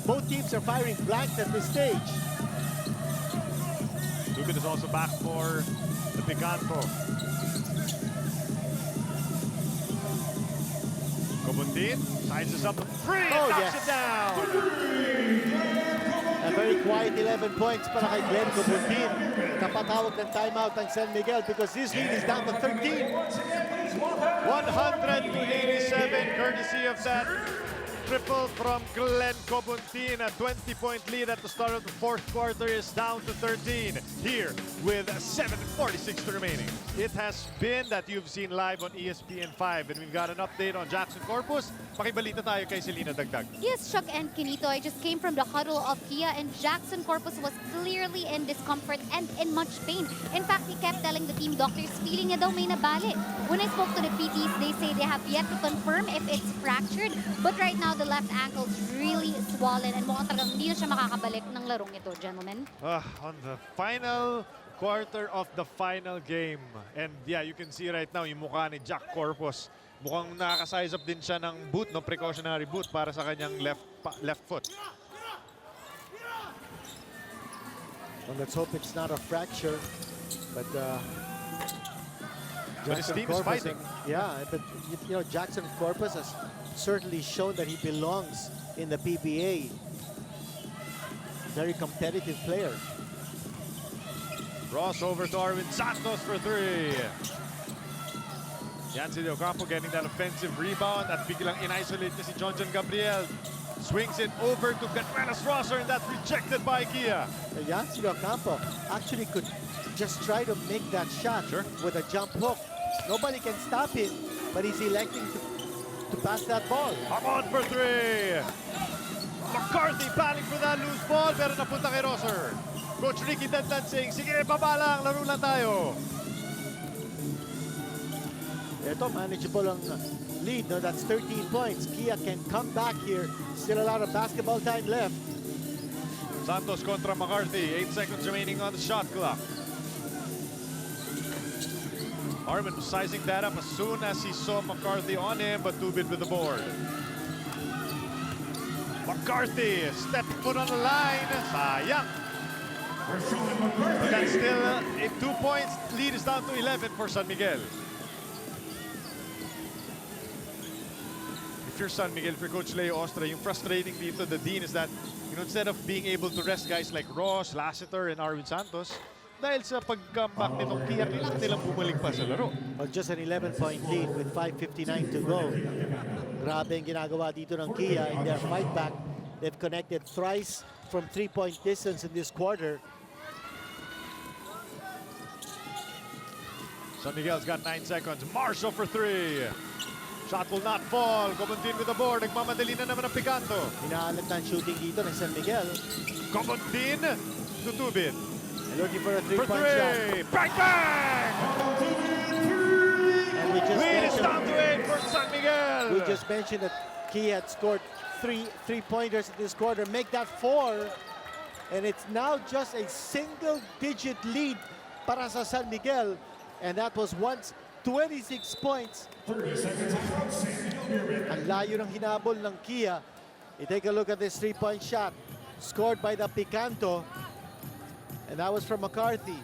both teams are firing blanks at this stage. Dugan is also back for the Picanto. Cobuntin sizes up the 3 and knocks it down. A very quiet 11 points para kay Glenn Cobuntin. Kapatawag ng timeout ng San Miguel because this lead is down to 13. 100-87, courtesy of that triple from Glenn Cobuntin. A 20-point lead at the start of the 4th quarter is down to 13 here with 7:46 remaining. It has been that you've seen live on ESPN5, and we've got an update on Jackson Corpus. Pakibalita tayo kay Selena Dagdag. Yes, Chuck and Kinito, I just came from the huddle of Kia, and Jackson Corpus was clearly in discomfort and in much pain. In fact, he kept telling the team doctors feeling niya daw may nabali. When I spoke to the PTs, they say they have yet to confirm if it's fractured, but right now the left ankle is really swollen, and mukhang talagang hindi na siya makakabalik ng larong ito, gentlemen. On the final quarter of the final game. And yeah, you can see right now yung mukha ni Jack Corpus. Mukhang nakaka-size up din siya ng boot, no? Precautionary boot para sa kanyang left foot. Well, let's hope it's not a fracture. But his team is fighting. Yeah, but you know, Jackson Corpus has certainly shown that he belongs in the PBA. Very competitive player. Ross over to Arvin Santos for 3. Yancy De Ocampo getting that offensive rebound at biglang in-isolate niya si John Gabriel. Swings it over to Gatmelas Rosser and that's rejected by Kia. Yancy De Ocampo actually could just try to make that shot with a jump hook. Nobody can stop him, but he's electing to pass that ball. Come on for 3. McCarthy battling for that loose ball pero napunta kay Rosser. Coach Ricky Dandan saying, sige, baba lang, laro lang tayo. Ito, manageable ang lead. No? That's 13 points. Kia can come back here. Still a lot of basketball time left. Santos contra McCarthy. 8 seconds remaining on the shot clock. Arvin was sizing that up as soon as he saw McCarthy on him, but Tubid with the board. McCarthy, step foot on the line. Sayang. But that's still a 2 points. Lead is down to 11 for San Miguel. If you're San Miguel, if you're Coach Leo Ostra, yung frustrating dito, the Dean, is that instead of being able to rest guys like Ross, Lassiter, and Arvin Santos, dahil sa pag-comeback nitong Kia, kailangan nilang bumalik pa sa laro. Well, just an 11-point lead with 5:59 to go. Grabe ang ginagawa dito ng Kia in their fight back. They've connected thrice from 3-point distance in this quarter. San Miguel's got 9 seconds. Marshall for 3. Shot will not fall. Gobondin with the board. Nagmamadali na naman ang Picanto. Inaalat na ang shooting dito ng San Miguel. Gobondin to Tubin. Looking for a For 3-point shot. 3. Bang, bang! And we just Lead is mentioned, down to 8 for San Miguel. we just mentioned that Kia had scored three-pointers in this quarter. Make that 4. And it's now just a single-digit lead para sa San Miguel. And that was once 26 points. Ang layo ng hinabol ng Kia. You take a look at this 3-point shot scored by the Picanto. And that was from McCarthy.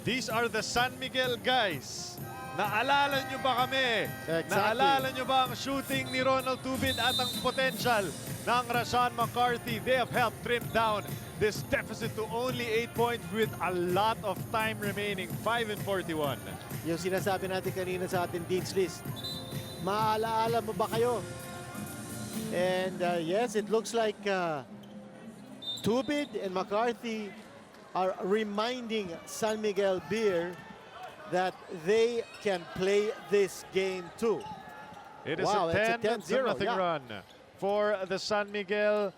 These are the San Miguel guys. Naalala nyo ba kami? Exactly. Naalala nyo ba ang shooting ni Ronald Tubin at ang potential ng Rashawn McCarthy? They have helped trim down this deficit to only 8 points with a lot of time remaining. 5:41. Yung sinasabi natin kanina sa ating Dean's List. Maalaala mo ba kayo? And yes, it looks like Tubid and McCarthy are reminding San Miguel Beer that they can play this game too. It is Wow, a it's 10-0 a 10-0, run for the San Miguel,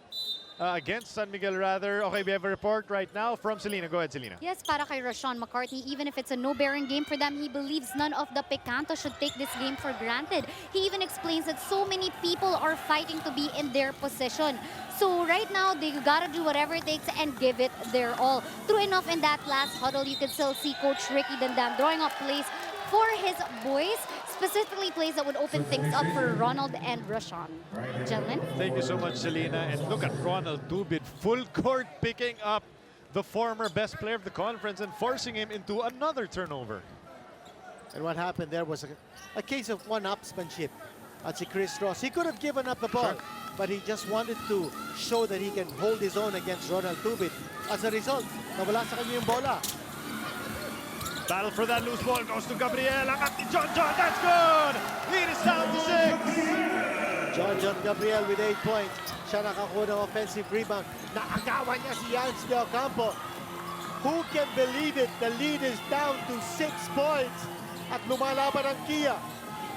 against San Miguel rather. Okay, we have a report right now from Selena. Go ahead, Selena. Yes, para kay Rashawn McCarthy, even if it's a no-bearing game for them, he believes none of the Picanto should take this game for granted. He even explains that so many people are fighting to be in their position. So right now, they gotta do whatever it takes and give it their all. True enough, in that last huddle, you can still see Coach Ricky Dandam drawing up plays for his boys, specifically plays that would open things up for Ronald and Rashawn. Gentlemen? Thank you so much, Selena. And look at Ronald Tubid, full court picking up the former best player of the conference and forcing him into another turnover. And what happened there was a case of one-upsmanship at si Chris Ross. He could have given up the ball, but he just wanted to show that he can hold his own against Ronald Tubid. As a result, nawala sa kanya yung bola. Battle for that loose ball goes to Gabriel. Angat ni John. That's good! Lead is down to 6. John Gabriel with 8 points. Siya nakakuha ng offensive rebound. Naagawan niya si Yancy De Ocampo. Who can believe it? The lead is down to 6 points. At lumalaban ang Kia.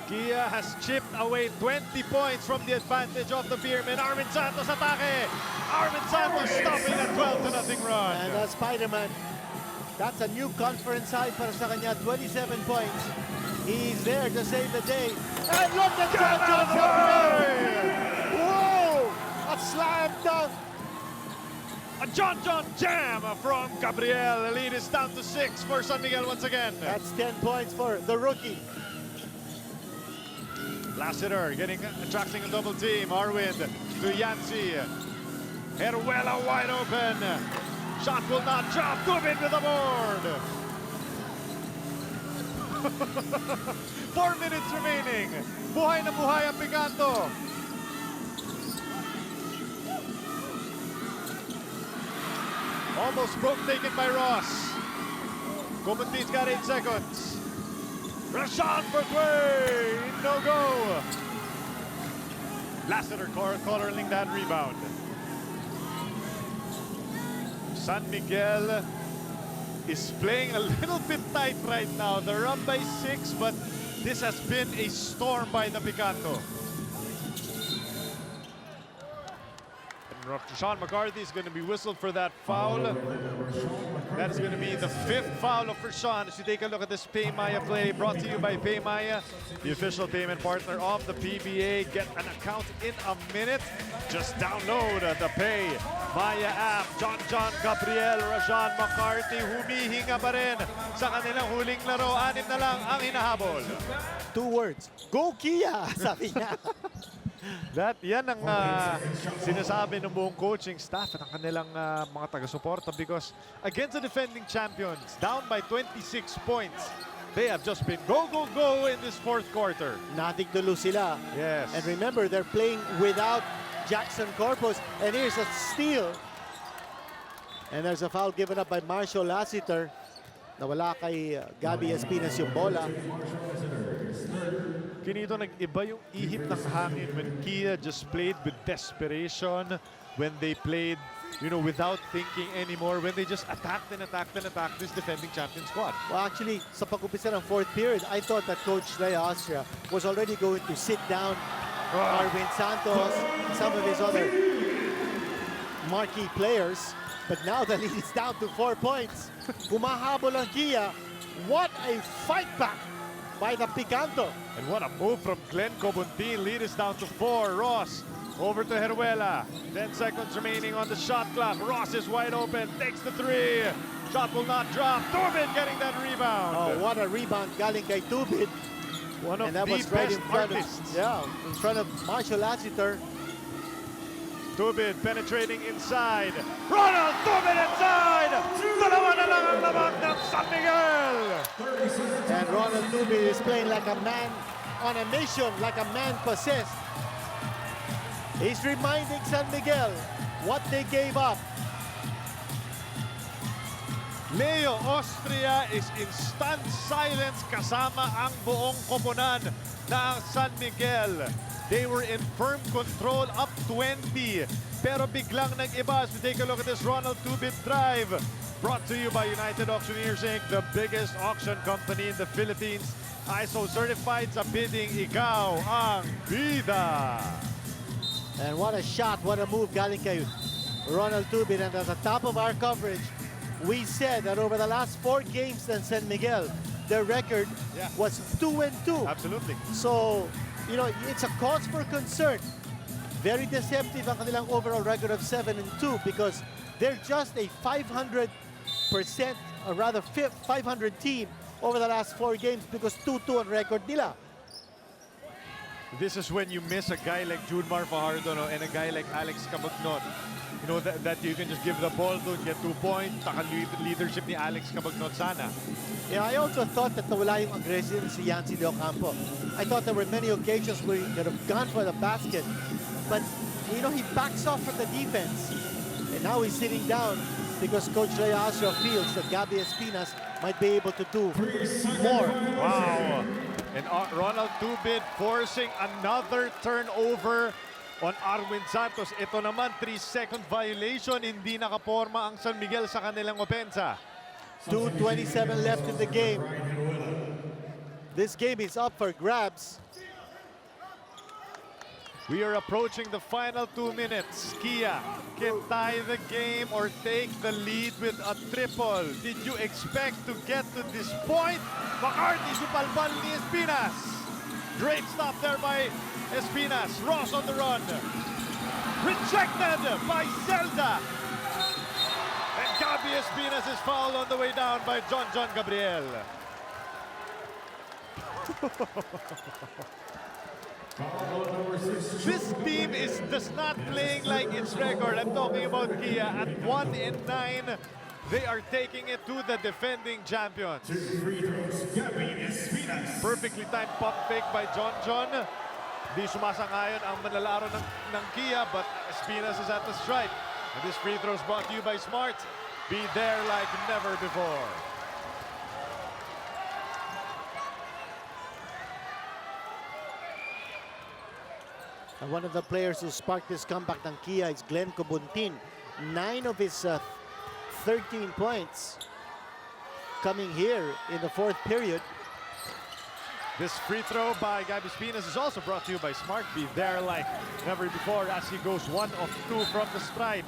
Kia has chipped away 20 points from the advantage of the Beermen. Arvin Santos atake. Arvin Santos stopping a 12-0 run. And Spider-Man, that's a new conference high para sa kanya. 27 points. He's there to save the day. And look at John Gabriel! Whoa! A slam dunk. A John jam from Gabriel. The lead is down to 6 for San Miguel once again. That's 10 points for the rookie. Lassiter attracting a double team. Arwind to Yancy. Heruela wide open. Shot will not drop. Tubin with the board. 4 minutes remaining. Buhay na buhay ang Picanto. Almost broke taken by Ross. Kumunti's got 8 seconds. Rashawn for three. No go. Lassiter corralling that rebound. San Miguel is playing a little bit tight right now. They're up by 6, but this has been a storm by the Picanto. Sean McCarthy is going to be whistled for that foul. That is going to be the 5th foul of Sean. As you take a look at this Pay Maya play, brought to you by Pay Maya, the official payment partner of the PBA. Get an account in a minute. Just download the Pay Maya app. John Gabriel, Rashawn McCarthy, humihinga pa rin sa kanilang huling laro. 6 na lang ang hinahabol. 2 words, go Kia, sabi niya. Yan ang sinasabi ng buong coaching staff at ang kanilang mga taga-suporta, because against the defending champions, down by 26 points, they have just been go in this 4th quarter. Nothing to lose sila. Yes. And remember, they're playing without Jackson Corpus. And here's a steal. And there's a foul given up by Marshall Lassiter. Nawala kay Gabby Espinas yung bola. Kinito, nag-iba yung ihip ng hangin when Kia just played with desperation, when they played, without thinking anymore, when they just attacked this defending champion squad. Well, actually, sa pag-umpisa ng 4th period, I thought that Coach Ray Austria was already going to sit down Arvin Santos, some of his other marquee players. But now the lead is down to 4 points. Kumahabol ang Kia. What a fight back by the Picanto. And what a move from Glenn Cobuntin. Lead is down to 4. Ross over to Heruela. 10 seconds remaining on the shot clock. Ross is wide open. Takes the 3. Shot will not drop. Tubin getting that rebound. Oh, what a rebound galing kay Tubin. One of And that the was right best in front artists. in front of Marshall Lassiter. Tubin penetrating inside. Ronald Tubin inside! Dalawa na lang ang labang ng San Miguel! And Ronald Tubin is playing like a man on a mission, like a man possessed. He's reminding San Miguel what they gave up. Leo Austria is in stunned silence kasama ang buong koponan ng San Miguel. They were in firm control up 20. Pero biglang nag-iba as we take a look at this Ronald Tubin drive. Brought to you by United Auctioneers Inc., the biggest auction company in the Philippines. ISO certified sa bidding, ikaw ang bida. And what a shot, what a move galing kay Ronald Tubin. And at the top of our coverage, we said that over the last 4 games in San Miguel, their record was 2-2. Absolutely. So, it's a cause for concern. Very deceptive ang kanilang overall record of 7-2 because they're just a 500%, or rather 500 team over the last 4 games because 2-2 ang record nila. This is when you miss a guy like Junmar Fajardo and a guy like Alex Cabagnon. That you can just give the ball to, get 2 points, leadership ni Alex Cabagnon sana. Yeah, I also thought that nawala yung aggressiveness si Yancy De Ocampo. I thought there were many occasions where he could have gone for the basket, but he backs off from the defense. And now he's sitting down because Coach Ray Austria feels that Gabby Espinas might be able to do more. Wow. And Ronald Tubin forcing another turnover on Arwin Santos. Ito naman, 3-second violation. Hindi nakaporma ang San Miguel sa kanilang opensa. 2:27 left in the game. This game is up for grabs. We are approaching the final 2 minutes. Kia can tie the game or take the lead with a triple. Did you expect to get to this point? McCarthy supalbal ni Espinas. Great stop there by Espinas. Ross on the run. Rejected by Zelda. And Gabby Espinas is fouled on the way down by John Gabriel. This team is just not playing like its record. I'm talking about Kia. At 1-9, they are taking it to the defending champions. Perfectly timed pump fake by John. Di sumasang-ayon ang manlalaro ng Kia, but Espinas is at the stripe. And this free throw is brought to you by Smart. Be there like never before. And one of the players who sparked this comeback ng Kia is Glenn Cobuntin. 9 of his 13 points coming here in the fourth period. This free throw by Gabby Espinas is also brought to you by Smart. Be there like never before as he goes 1 of 2 from the stripe.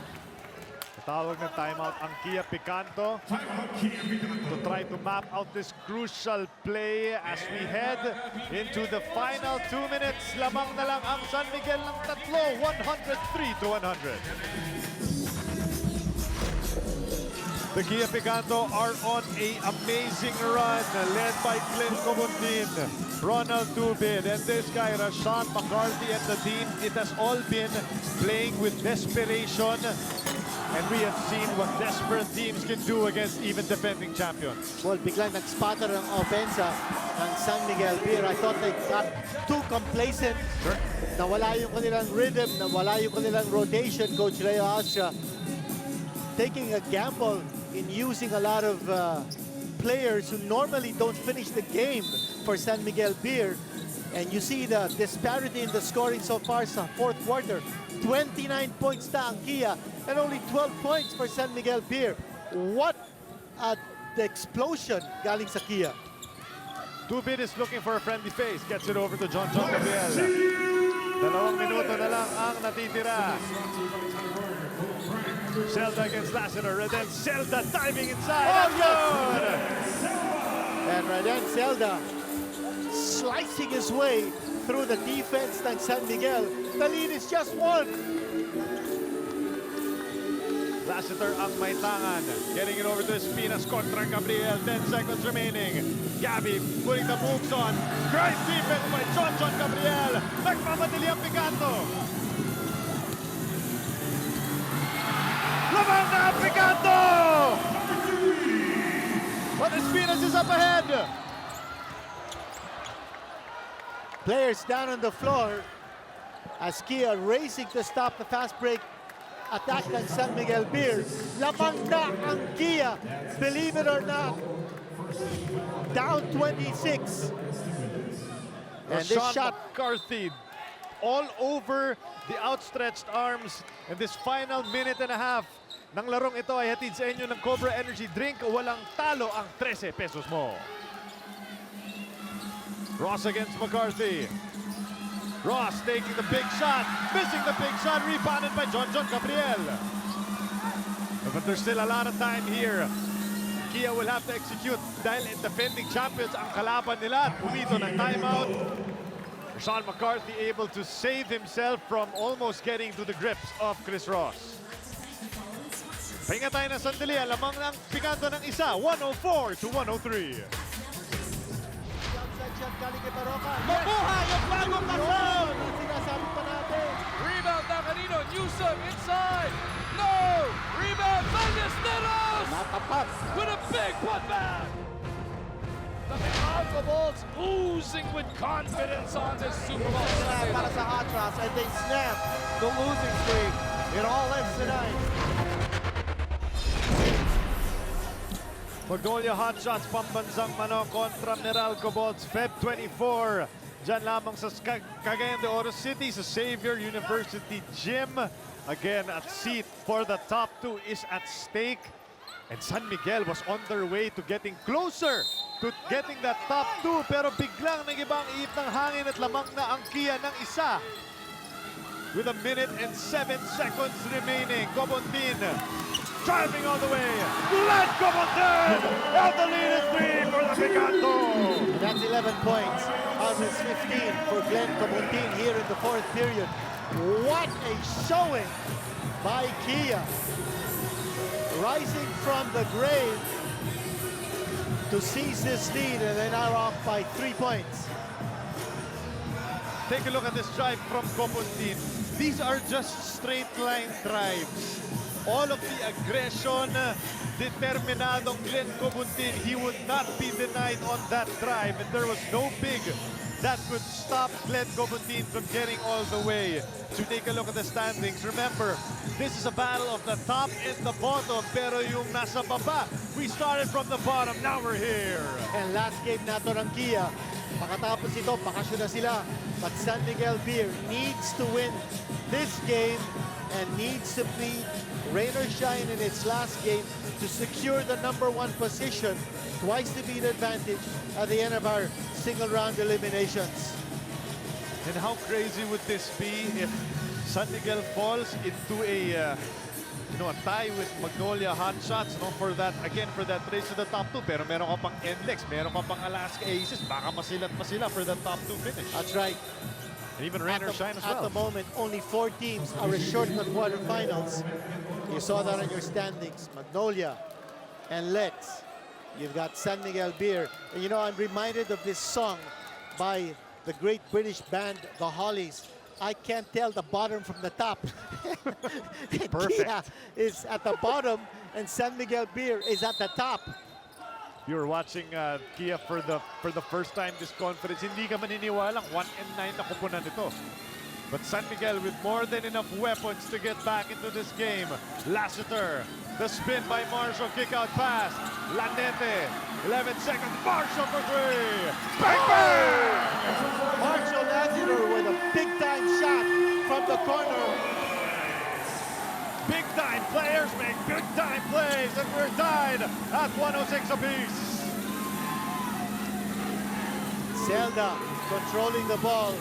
Tawag ng timeout ang Kia Picanto to try to map out this crucial play as we head into the final 2 minutes. Lamang na lang ang San Miguel ng tatlo, 103-100. The Kia Picanto are on an amazing run led by Glenn Cobuntin, Ronald Tubid, and this guy, Rashawn McCarthy and the team. It has all been playing with desperation. And we have seen what desperate teams can do against even defending champions. Well, biglang nag-spatter ang offensa ng San Miguel Beer. I thought they got too complacent. Sure. Nawala yung kanilang rhythm, nawala yung kanilang rotation. Coach Leo Asha taking a gamble in using a lot of players who normally don't finish the game for San Miguel Beer. And you see the disparity in the scoring so far sa fourth quarter. 29 points na ang Kia and only 12 points for San Miguel Beer. What the explosion galing sa Kia. Tubid is looking for a friendly face. Gets it over to John Gabriel. 2 minuto na lang ang natitira. Zelda against Lassiter. And then Zelda diving inside. Oh, yes! And then Zelda slicing his way through the defense ng San Miguel. The lead is just 1. Lassiter ang may tangan. Getting it over to Espinas kontra Gabriel. 10 seconds remaining. Gabby putting the moves on. Great defense by John Gabriel. Nagmamadali ang Picanto. Lamang na ang Picanto! But Espinas is up ahead. Players down on the floor as Kia racing to stop the fast break attack ng San Miguel Beer. Lamang na ang Kia, believe it or not. Down 26. And this Rashawn shot, McCarthy all over the outstretched arms. And this final minute and a half ng larong ito ay hatid sa inyo ng Cobra Energy Drink. Walang talo ang 13 pesos mo. Ross against McCarthy. Ross taking the big shot, missing the big shot, rebounded by John Gabriel. But there's still a lot of time here. Kia will have to execute dahil defending champions ang kalaban nila at pumito ng timeout. Sean McCarthy able to save himself from almost getting to the grips of Chris Ross. Pahinga tayo ng sandali, lamang ng Picanto ng isa, 104-103. galing kay Baroka. Mabuhay ang bagong kasal! Ang sinasabi pa natin. Rebound na kanino. Newsom inside. No! Rebound Ballesteros! Natapat. With a big putback! The Unlockables oozing with confidence on this Super Bowl Sunday. Para sa Atras, and they snap the losing streak. It all ends tonight. Magnolia Hotshots, pambansang manok kontra Meralco Bolts, Feb 24. Diyan lamang sa Cagayan de Oro City sa Xavier University Gym. Again, at seat for the top two is at stake. And San Miguel was on their way to getting closer to getting that top two. Pero biglang nag-ibang ihip ng hangin at lamang na ang Kia ng isa. With 1 minute and 7 seconds remaining, Cobuntin driving all the way. Glenn Cobuntin! And the lead is 3 for the Picanto. That's 11 points out of 15 for Glenn Cobuntin here in the fourth period. What a showing by Kia. Rising from the grave to seize this lead, and they are off by 3 points. Take a look at this drive from Copuntin. These are just straight line drives. All of the aggression, determinadong Glenn Copuntin, he would not be denied on that drive. And there was no big that could stop Glenn Copuntin from getting all the way. To take a look at the standings, remember, this is a battle of the top and the bottom. Pero yung nasa baba, we started from the bottom, now we're here. And last game nato ng Kia, makatapos ito, bakasyon na sila. But San Miguel Beer needs to win this game and needs to beat rain or shine in its last game to secure the #1 position, twice to beat advantage at the end of our single round eliminations. And how crazy would this be if San Miguel falls into a tie with Magnolia Hot Shots, for that race to the top 2. Pero meron ka pang NLEX, meron ka pang Alaska Aces, baka masilat pa sila for the top 2 finish. That's right. And even rain or shine as well. At the moment, only 4 teams are assured of quarterfinals. You saw that on your standings. Magnolia and Lex. You've got San Miguel Beer. And I'm reminded of this song by the great British band, The Hollies. I can't tell the bottom from the top. Perfect. Kia is at the bottom and San Miguel Beer is at the top. You were watching Kia for the first time this conference. Hindi ka maniniwalang 1-9 na kupunan ito. But San Miguel with more than enough weapons to get back into this game. Lassiter, the spin by Marshall, kick out pass. Lanete, 11 seconds, Marshall for 3. Bang, bang! Marshall Lassiter with a big-time shot from the corner. Big-time players make big-time plays, and we're tied at 106 apiece. Zelda controlling the ball.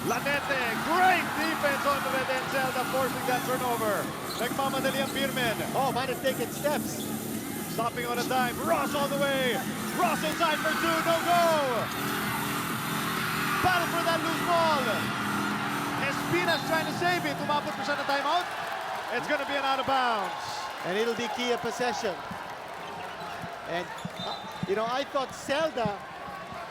Lanete, great defense on the red, and Zelda forcing that turnover. Nagmamadali ang Beermen. Oh, might have taken steps. Stopping on a dime. Ross all the way. Ross inside for 2. No go. Battle for that loose ball. Espina's trying to save it. Umabot pa siya na timeout. It's going to be an out of bounds. And it'll be Kia possession. And, I thought Zelda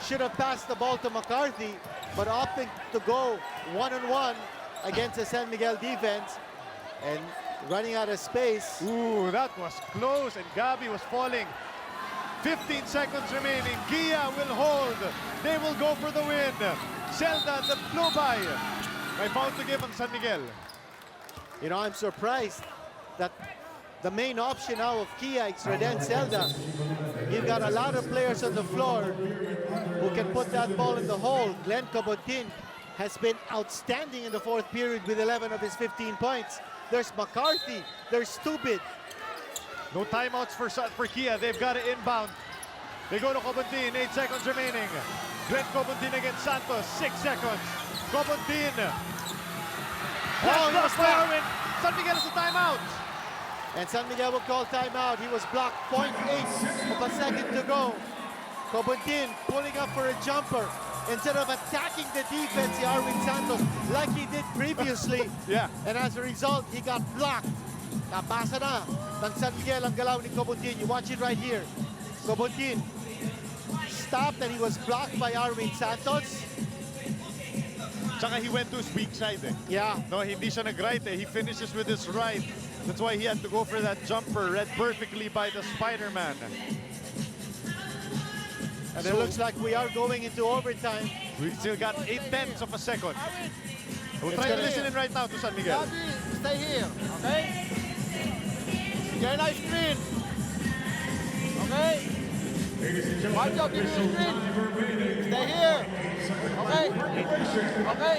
should have passed the ball to McCarthy, but opting to go one-on-one against the San Miguel defense and running out of space. Ooh, that was close, and Gabi was falling. 15 seconds remaining. Kia will hold. They will go for the win. Zelda, the blow by. May foul to give on San Miguel. I'm surprised that the main option now of Kia is Reden Zelda. You've got a lot of players on the floor who can put that ball in the hole. Glenn Copuntin has been outstanding in the 4th period with 11 of his 15 points. There's McCarthy. There's Stupid. No timeouts for Kia. They've got to inbound. They go to Copuntin. 8 seconds remaining. Glenn Copuntin against Santos. 6 seconds. Copuntin. Oh, he was blocked. San Miguel has a timeout. And San Miguel will call timeout. He was blocked. 0.8 of a second to go. Copuntin pulling up for a jumper. Instead of attacking the defense, Arwin Santos, like he did previously. Yeah. And as a result, he got blocked. Napasa na ng San Miguel ang galaw ni Copuntin. You watch it right here. Copuntin stopped and he was blocked by Arwin Santos. Tsaka he went to his weak side. Yeah. No, hindi siya nag-right. He finishes with his right. That's why he had to go for that jumper, read perfectly by the Spider-Man. And it looks like we are going into overtime. We still got 8/10 of a second. We'll It's try to gonna listen in right now to San Miguel. Stay here, okay? Get a nice screen. Okay? Watch out, give me a screen. Stay here. Okay? Okay?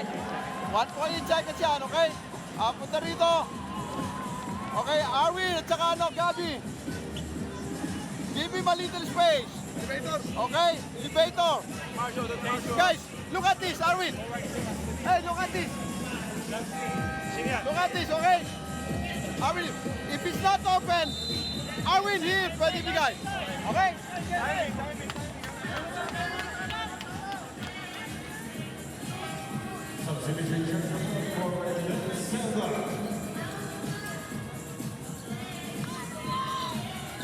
1.8 seconds yan, okay? Punta rito. Okay, Arwin at saka Gabi. Give him a little space. Okay, elevator. Guys, look at this, Arwin. Hey, look at this. Look at this, okay? Arwin, if it's not open, Arwin here, pwede bigay. Okay?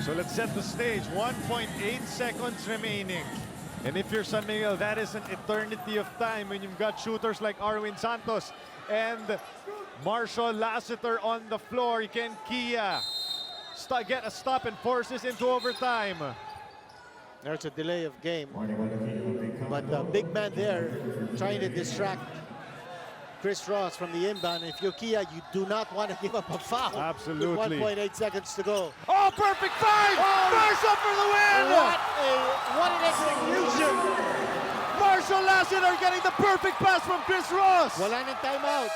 So let's set the stage. 1.8 seconds remaining. And if you're San Miguel, that is an eternity of time when you've got shooters like Arwin Santos and Marshall Lassiter on the floor. Can Kia get a stop and force this into overtime? There's a delay of game. But the big man there trying to distract Chris Ross from the inbound. If you're Kia, you do not want to give up a foul. Absolutely. With 1.8 seconds to go. Oh, perfect five! Marshall for the win! What an execution! Marshall Lassiter getting the perfect pass from Chris Ross. Wala ng timeout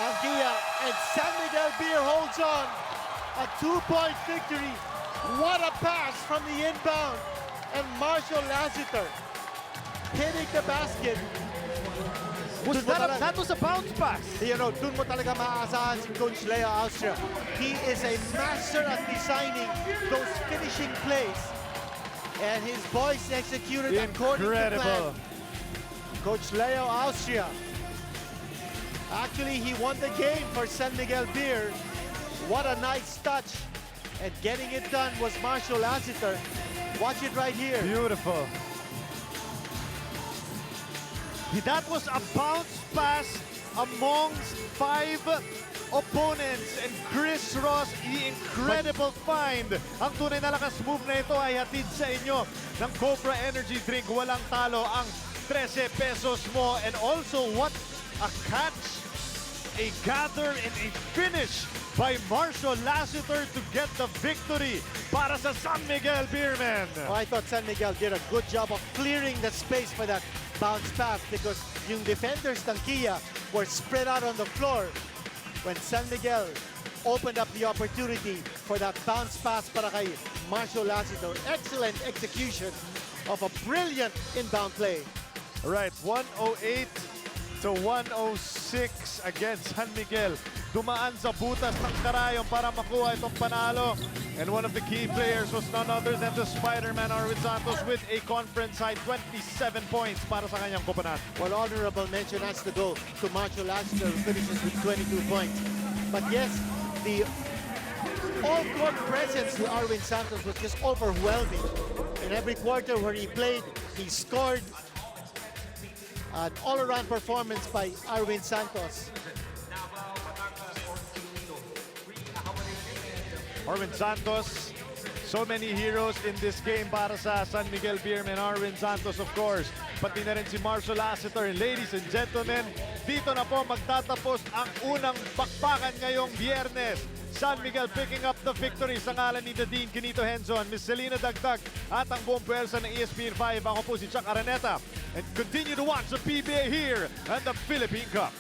ang Kia, and San Miguel Beer holds on. A 2-point victory. What a pass from the inbound. And Marshall Lassiter hitting the basket. That was a bounce pass. You know, dun mo talaga maaasahan si Coach Leo Austria. He is a master at designing those finishing plays. And his boys executed according to plan. Coach Leo Austria. Actually, he won the game for San Miguel Beer. What a nice touch. And getting it done was Marshall Lassiter. Watch it right here. Beautiful. That was a bounce pass amongst 5 opponents, and Chris Ross, the incredible find. Ang tunay na lakas move na ito ay hatid sa inyo ng Cobra Energy Drink. Walang talo ang 13 pesos mo. And also, what a catch, a gather, and a finish by Marshall Lassiter to get the victory para sa San Miguel Beermen. Oh, I thought San Miguel did a good job of clearing the space for that bounce pass because yung defenders ng Kia were spread out on the floor when San Miguel opened up the opportunity for that bounce pass para kay Marshall Lassiter. Excellent execution of a brilliant inbound play. All right, 108 to 106 against San Miguel. Dumaan sa butas ng karayom para makuha itong panalo. And one of the key players was none other than the Spider-Man Arwin Santos with a conference-high 27 points para sa kanyang koponan. Well, honorable mention has to go to Marshall Lassiter, who finishes with 22 points. But yes, the all-court presence to Arwin Santos was just overwhelming. In every quarter where he played, he scored. An all-around performance by Arwin Santos. Arwin Santos, so many heroes in this game para sa San Miguel Beermen. Arwin Santos, of course, pati na rin si Marshall Lassiter. Ladies and gentlemen, dito na po magtatapos ang unang bakbakan ngayong Biyernes. San Miguel picking up the victory sa ngalan ni Nadine Quinito Henzon, Miss Selena Dagdag at ang buong puwersa ng ESPN5. Ako po si Chuck Araneta. And continue to watch the PBA here and the Philippine Cup.